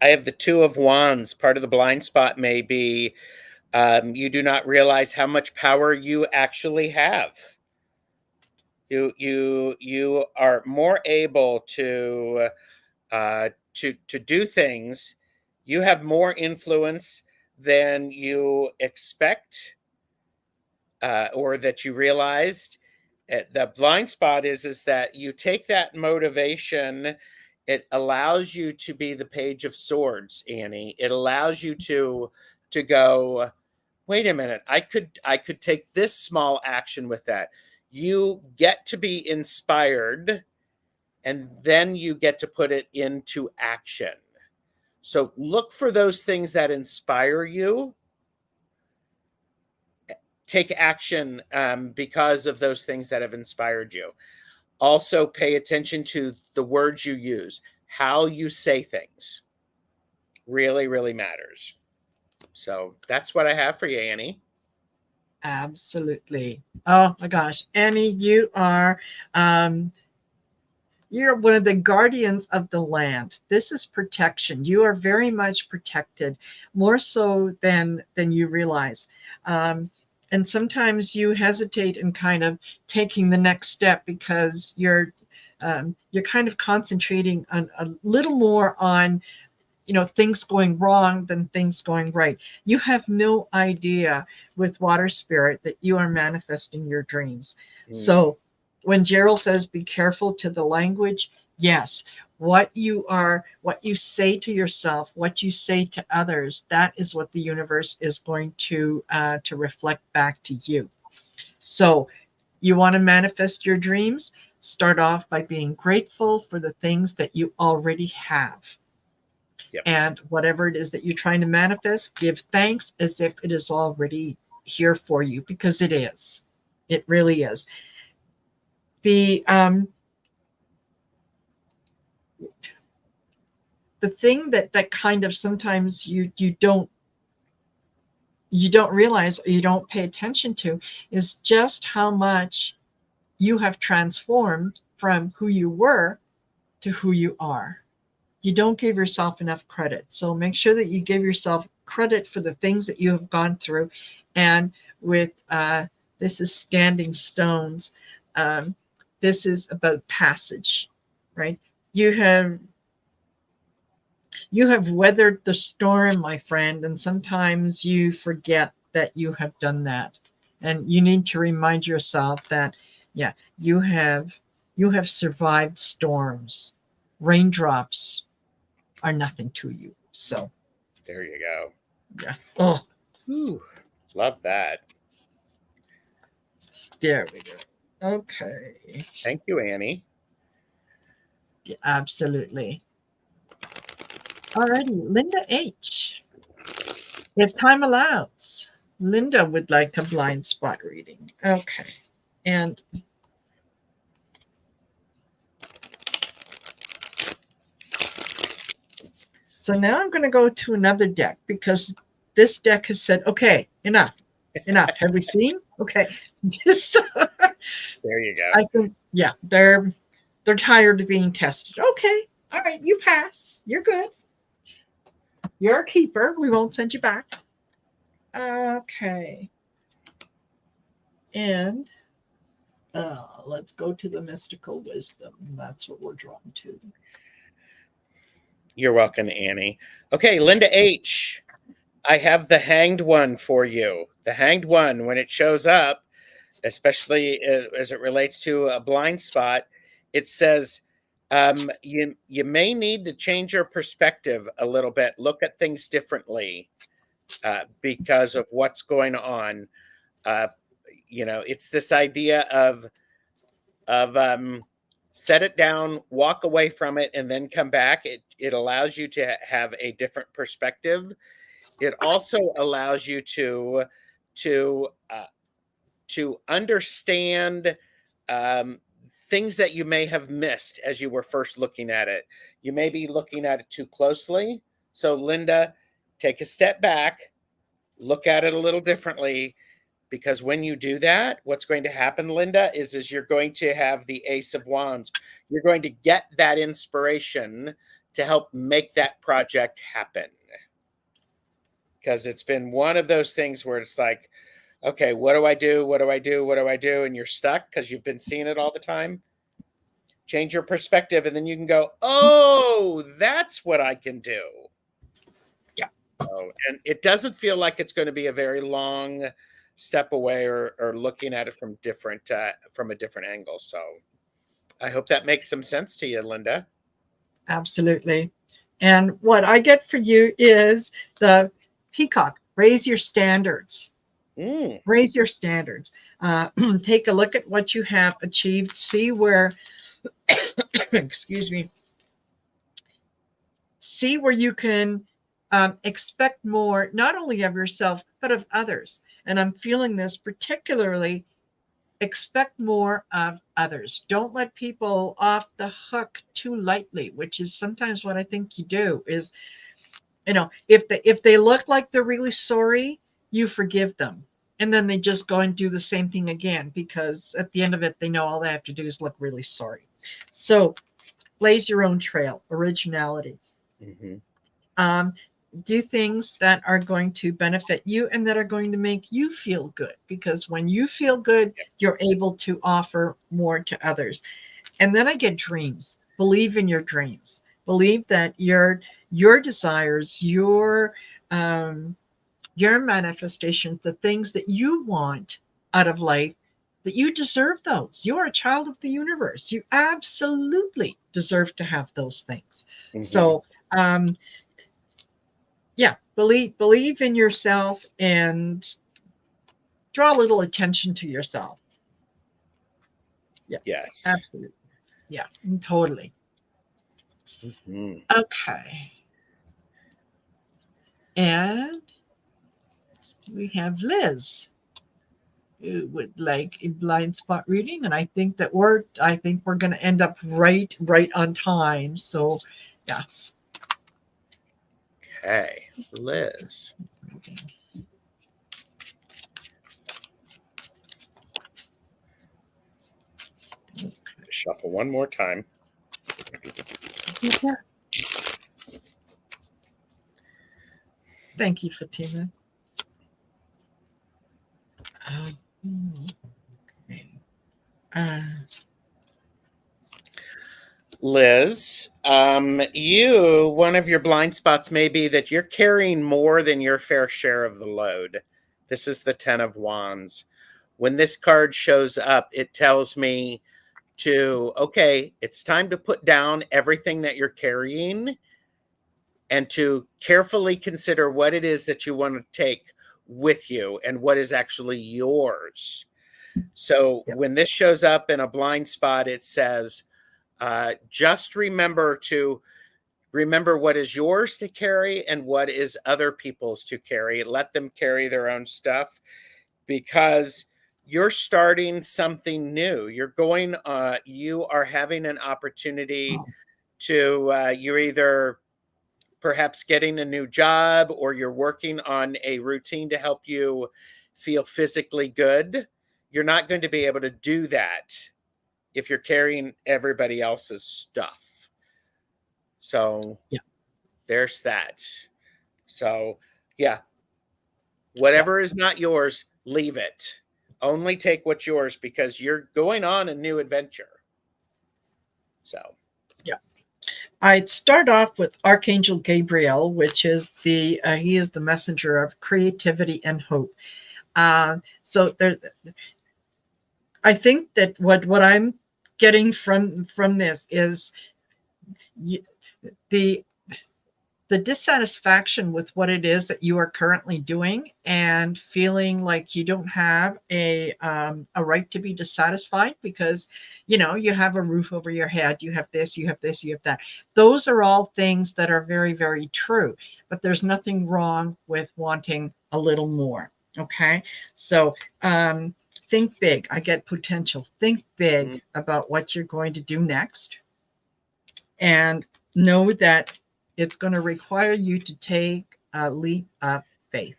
I have the Two of Wands. Part of the blind spot may be you do not realize how much power you actually have. You are more able to do things. You have more influence than you expect or that you realized. The blind spot is that you take that motivation. It allows you to be the Page of Swords, Annie. It allows you to go, wait a minute, I could take this small action with that. You get to be inspired, and then you get to put it into action. So look for those things that inspire you. Take action because of those things that have inspired you. Also, pay attention to the words you use. How you say things really, really matters. So that's what I have for you, Annie. Absolutely. Oh my gosh, Annie, you're one of the guardians of the land. This is protection. You are very much protected, more so than you realize. And sometimes you hesitate in kind of taking the next step because you're kind of concentrating on a little more on things going wrong than things going right. You have no idea with water spirit that you are manifesting your dreams. So when Gerald says be careful to the language, yes, what you say to yourself, what you say to others, that is what the universe is going to reflect back to you. So you want to manifest your dreams, start off by being grateful for the things that you already have. Yep. And whatever it is that you're trying to manifest, give thanks as if it is already here for you, because it is. It really is. The thing that kind of sometimes you don't realize, or you don't pay attention to, is just how much you have transformed from who you were to who you are. You don't give yourself enough credit. So make sure that you give yourself credit for the things that you have gone through. And with this is standing stones. This is about passage, right? You have weathered the storm, my friend, and sometimes you forget that you have done that. And you need to remind yourself that, yeah, you have survived storms. Raindrops are nothing to you. So there you go. yeah. Oh, Whew. Love that. there we go. Okay. Thank you, Annie. Yeah, absolutely. Alrighty, Linda H. If time allows, Linda would like a blind spot reading. Okay. And so now I'm going to go to another deck, because this deck has said, okay, enough. Have we seen? Okay. There you go. I think, yeah, they're tired of being tested. Okay. All right. You pass. You're good. You're a keeper. We won't send you back. Okay. And let's go to the mystical wisdom. That's what we're drawn to. You're welcome, Annie. Okay, Linda H. I have the Hanged One for you. The Hanged One, when it shows up, especially as it relates to a blind spot, it says you may need to change your perspective a little bit. Look at things differently because of what's going on. It's this idea of set it down, walk away from it, and then come back. It allows you to have a different perspective. It also allows you to understand things that you may have missed as you were first looking at it. You may be looking at it too closely. So, Linda, take a step back, look at it a little differently, because when you do that, what's going to happen, Linda, is you're going to have the Ace of Wands. You're going to get that inspiration to help make that project happen. Because it's been one of those things where it's like, okay, what do I do? What do I do? What do I do? And you're stuck because you've been seeing it all the time. Change your perspective, and then you can go, oh, that's what I can do. Yeah. Oh, and it doesn't feel like it's going to be a very long step away or looking at it from a different angle. So I hope that makes some sense to you, Linda. Absolutely. And what I get for you is the peacock. Raise your standards. Raise your standards. Take a look at what you have achieved. See where, excuse me, see where you can expect more, not only of yourself, but of others. And I'm feeling this particularly, expect more of others. Don't let people off the hook too lightly, which is sometimes what I think you do is, if they look like they're really sorry, you forgive them. And then they just go and do the same thing again, because at the end of it, they know all they have to do is look really sorry. So blaze your own trail, originality. Do things that are going to benefit you and that are going to make you feel good, because when you feel good, you're able to offer more to others. And then I get dreams. Believe in your dreams. Believe that your desires, your manifestations, the things that you want out of life, that you deserve those. You're a child of the universe. You absolutely deserve to have those things. So believe in yourself and draw a little attention to yourself. Yeah. Yes. Absolutely. Yeah. Totally. Mhm. Okay. And we have Liz who would like a blind spot reading, and I think we're going to end up right on time. So, yeah. Okay, Liz. Shuffle one more time. Yeah. Thank you, Fatima. Okay. Liz, one of your blind spots may be that you're carrying more than your fair share of the load. This is the 10 of Wands. When this card shows up, it tells me okay, it's time to put down everything that you're carrying and to carefully consider what it is that you want to take with you and what is actually yours. So Yep. when this shows up in a blind spot, it says, just remember what is yours to carry and what is other people's to carry. Let them carry their own stuff, because you're starting something new. You are having an opportunity to, you're either perhaps getting a new job, or you're working on a routine to help you feel physically good. You're not going to be able to do that if you're carrying everybody else's stuff. So Yeah. there's that. So yeah, whatever is not yours, leave it. Only take what's yours, because you're going on a new adventure. So Yeah. I'd start off with Archangel Gabriel, which is he is the messenger of creativity and hope. So there, I think that what I'm getting from this is the dissatisfaction with what it is that you are currently doing, and feeling like you don't have a right to be dissatisfied, because you have a roof over your head, you have this, you have this, you have that. Those are all things that are very, very true, but there's nothing wrong with wanting a little more. Okay, so think big. I get potential. Think big about what you're going to do next, and know that it's going to require you to take a leap of faith.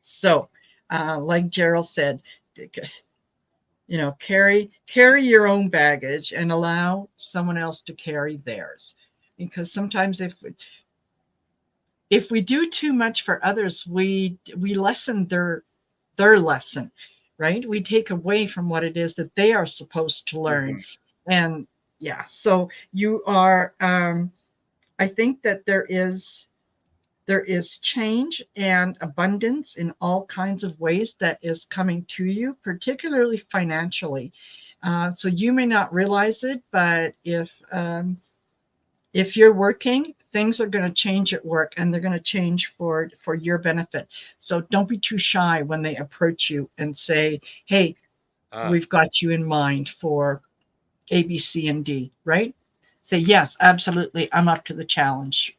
So, like Gerald said, carry your own baggage and allow someone else to carry theirs. Because sometimes if we do too much for others, we lessen their lesson, right? We take away from what it is that they are supposed to learn. And yeah, so you are I think that there is change and abundance in all kinds of ways that is coming to you, particularly financially. So you may not realize it, but if you're working, things are going to change at work, and they're going to change for your benefit. So don't be too shy when they approach you and say, "Hey, we've got you in mind for A, B, C, and D." Right? Say, "Yes, absolutely. I'm up to the challenge."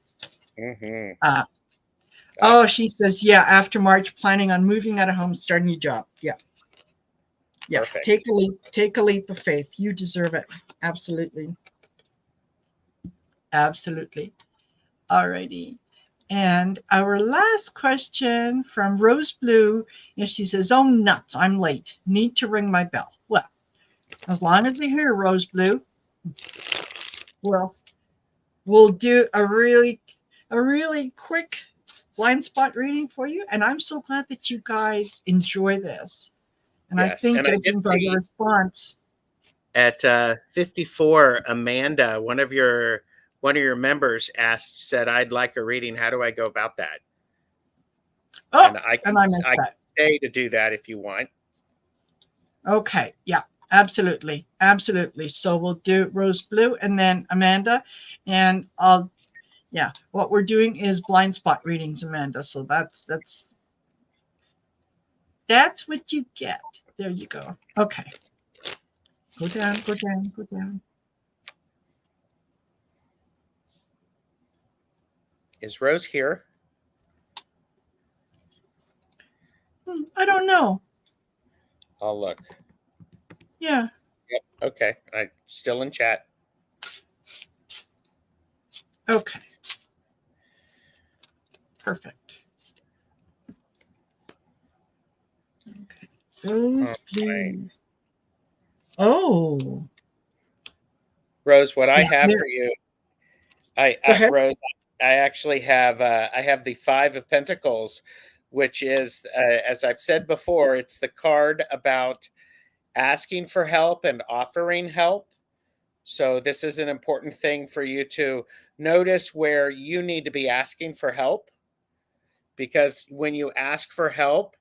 Oh, she says, yeah, after March, planning on moving out of home, starting a job. Yeah. Yeah. Perfect. Take a leap of faith. You deserve it. Absolutely. Absolutely. All righty. And our last question from Rose Blue is, she says, "Oh, nuts. I'm late. Need to ring my bell." Well, as long as you're here, Rose Blue, well, we'll do a really quick blind spot reading for you. And I'm so glad that you guys enjoy this. And yes, I think, and I judging did by the see response, at 54, Amanda, one of your members said, "I'd like a reading. How do I go about that?" oh, And I missed can that. stay to do that if you want. Okay, yeah, absolutely, absolutely. So we'll do Rose Blue and then Amanda, and what we're doing is blind spot readings, Amanda. So that's what you get. There you go. Okay. Go down, go down, go down. Is Rose here? I don't know. I'll look. Yeah. Yep. Okay. I still in chat. Okay. Perfect. Okay. Rose, please. Oh. Rose, what I Yeah, have there. for you, Go ahead. Rose, I actually have I have the Five of Pentacles, which is as I've said before, it's the card about asking for help and offering help. So this is an important thing for you to notice where you need to be asking for help, because when you ask for help,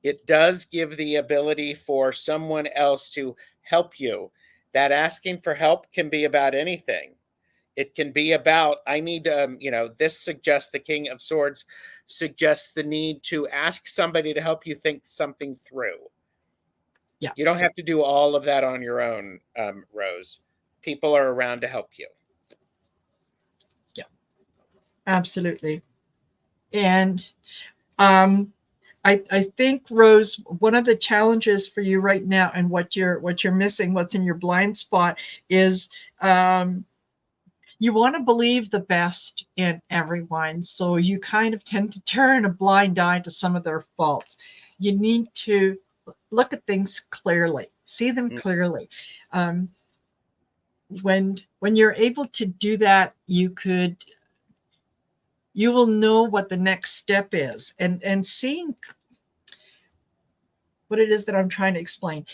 it does give the ability for someone else to help you. That asking for help can be about anything. It can be about, I need to, this suggests the King of Swords suggests the need to ask somebody to help you think something through. Yeah. You don't have to do all of that on your own, Rose. People are around to help you. Yeah. Absolutely. And I think, Rose, one of the challenges for you right now, and what you're missing, what's in your blind spot, is you want to believe the best in everyone. So you kind of tend to turn a blind eye to some of their faults. You need to look at things clearly, see them clearly. When you're able to do that, you will know what the next step is, and seeing what it is that I'm trying to explain.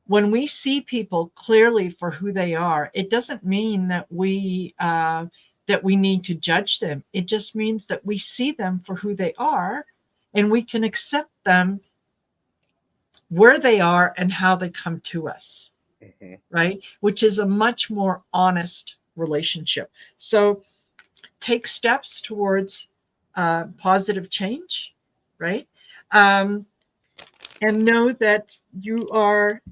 When we see people clearly for who they are, it doesn't mean that we need to judge them. It just means that we see them for who they are, and we can accept them where they are and how they come to us. Mm-hmm. Right? Which is a much more honest relationship. So take steps towards positive change, right? And know that you are,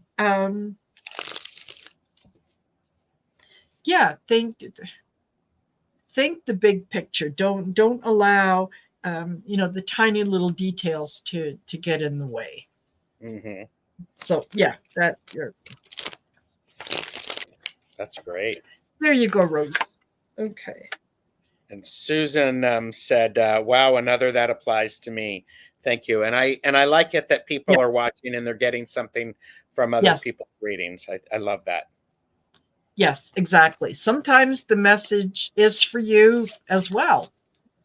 think the big picture. Don't allow, the tiny little details to get in the way. Mm-hmm. So yeah, that's great. There you go, Rose. Okay. And Susan said, "Wow, another that applies to me. Thank you." And I like it that people are watching and they're getting something from other people's readings. I love that. Yes, exactly. Sometimes the message is for you as well,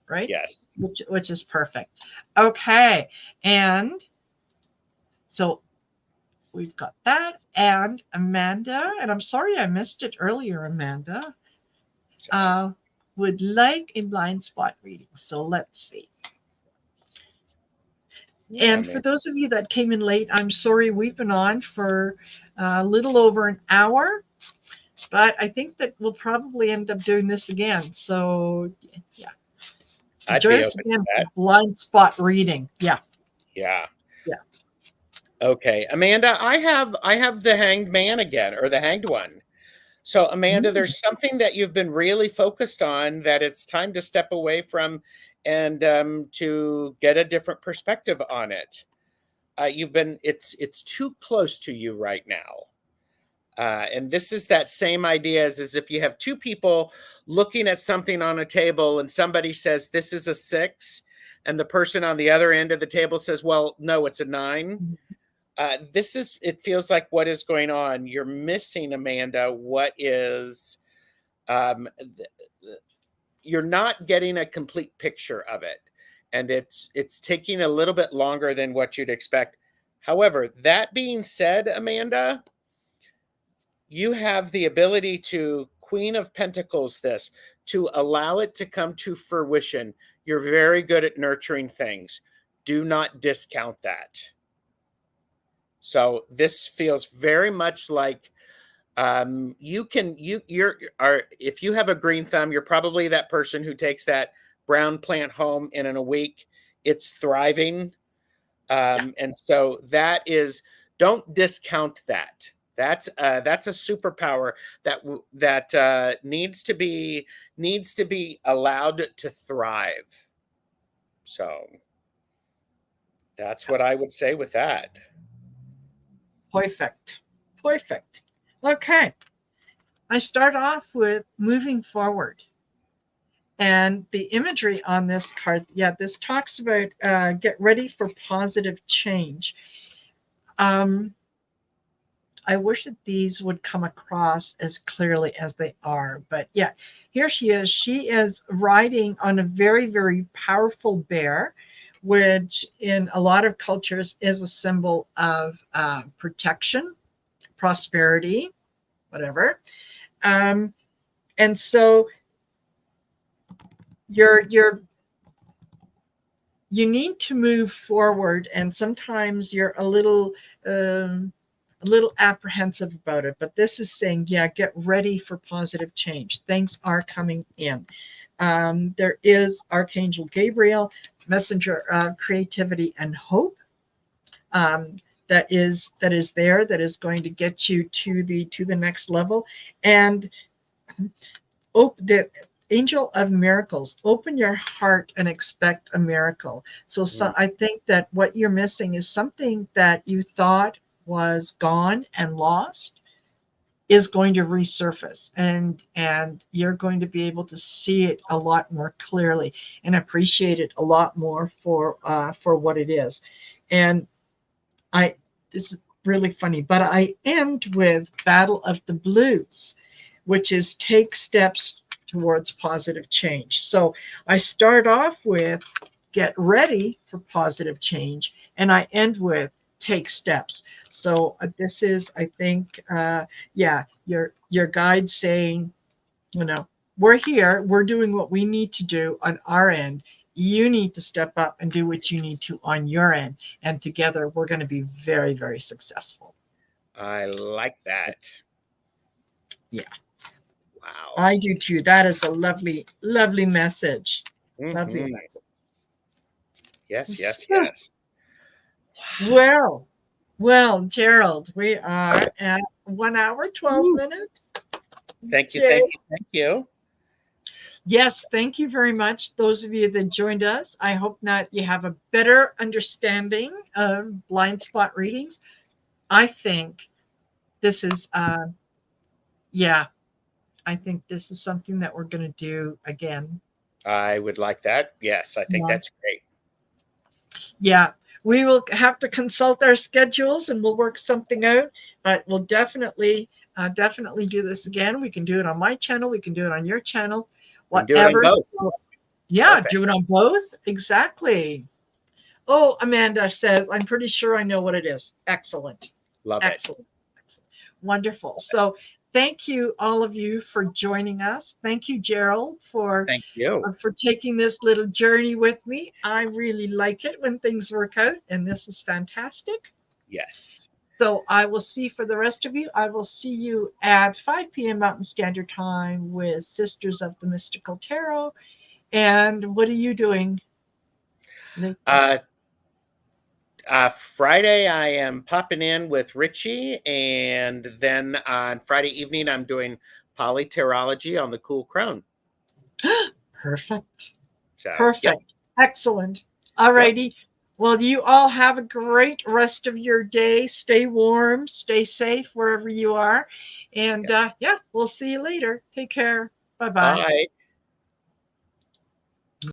right? Yes. Which is perfect. Okay. And so we've got that. And Amanda, and I'm sorry I missed it earlier, Amanda, would like a blind spot reading. So let's see. Yeah, and for those of you that came in late, I'm sorry we've been on for a little over an hour, but I think that we'll probably end up doing this again. So yeah. I'd join us again for blind spot reading. Yeah. Yeah. Yeah. Okay. Amanda, I have the Hanged Man again, or the Hanged One. So Amanda, there's something that you've been really focused on that it's time to step away from and to get a different perspective on it. It's too close to you right now. And this is that same idea as if you have two people looking at something on a table and somebody says, this is a 6. And the person on the other end of the table says, well, no, it's a 9. It feels like what is going on. You're missing, Amanda, what is, you're not getting a complete picture of it. And it's taking a little bit longer than what you'd expect. However, that being said, Amanda, you have the ability to Queen of Pentacles this, to allow it to come to fruition. You're very good at nurturing things. Do not discount that. So this feels very much like if you have a green thumb, you're probably that person who takes that brown plant home and in a week it's thriving. And so that is, don't discount that. That's a superpower that needs to be allowed to thrive. So that's what I would say with that. Perfect. Perfect. Okay. I start off with moving forward. And the imagery on this card, this talks about get ready for positive change. I wish that these would come across as clearly as they are. But yeah, here she is. She is riding on a very, very powerful bear, which in a lot of cultures is a symbol of protection, prosperity, whatever. And so you need to move forward, and sometimes you're a little apprehensive about it, but this is saying, get ready for positive change. Things are coming in. There is Archangel Gabriel, messenger of creativity and hope. That is there, that is going to get you to the next level. And the angel of miracles, open your heart and expect a miracle. So I think that what you're missing is something that you thought was gone and lost is going to resurface, and you're going to be able to see it a lot more clearly and appreciate it a lot more for what it is. And this is really funny, but I end with Battle of the Blues, which is take steps towards positive change. So I start off with get ready for positive change, and I end with take steps. So this is, I think, your guide saying, we're here, we're doing what we need to do on our end. You need to step up and do what you need to on your end. And together, we're going to be very, very successful. I like that. Yeah. Wow. I do too. That is a lovely, lovely message. Lovely message. Yes. Wow. Well, Gerald, we are at 1 hour, 12 minutes. Thank you. Yes, thank you very much. Those of you that joined us, I hope that you have a better understanding of blind spot readings. I think this is, I think this is something that we're going to do again. I would like that. Yes, I think that's great. Yeah, we will have to consult our schedules and we'll work something out, but we'll definitely do this again. We can do it on my channel. We can do it on your channel. Whatever. Do it on both. Perfect. Do it on both. Exactly. Oh, Amanda says, I'm pretty sure I know what it is. Excellent. Love it. Excellent. Wonderful. So thank you, all of you, for joining us. Thank you, Gerald, for taking this little journey with me. I really like it when things work out, and this is fantastic. Yes. So I will see, for the rest of you, I will see you at 5 p.m. Mountain Standard Time with Sisters of the Mystical Tarot. And what are you doing? Friday, I am popping in with Richie, and then on Friday evening, I'm doing polytarology on the Cool Crone. Perfect. So, perfect. Excellent. All righty. Well, you all have a great rest of your day. Stay warm, stay safe wherever you are. And we'll see you later. Take care. Bye-bye. Bye.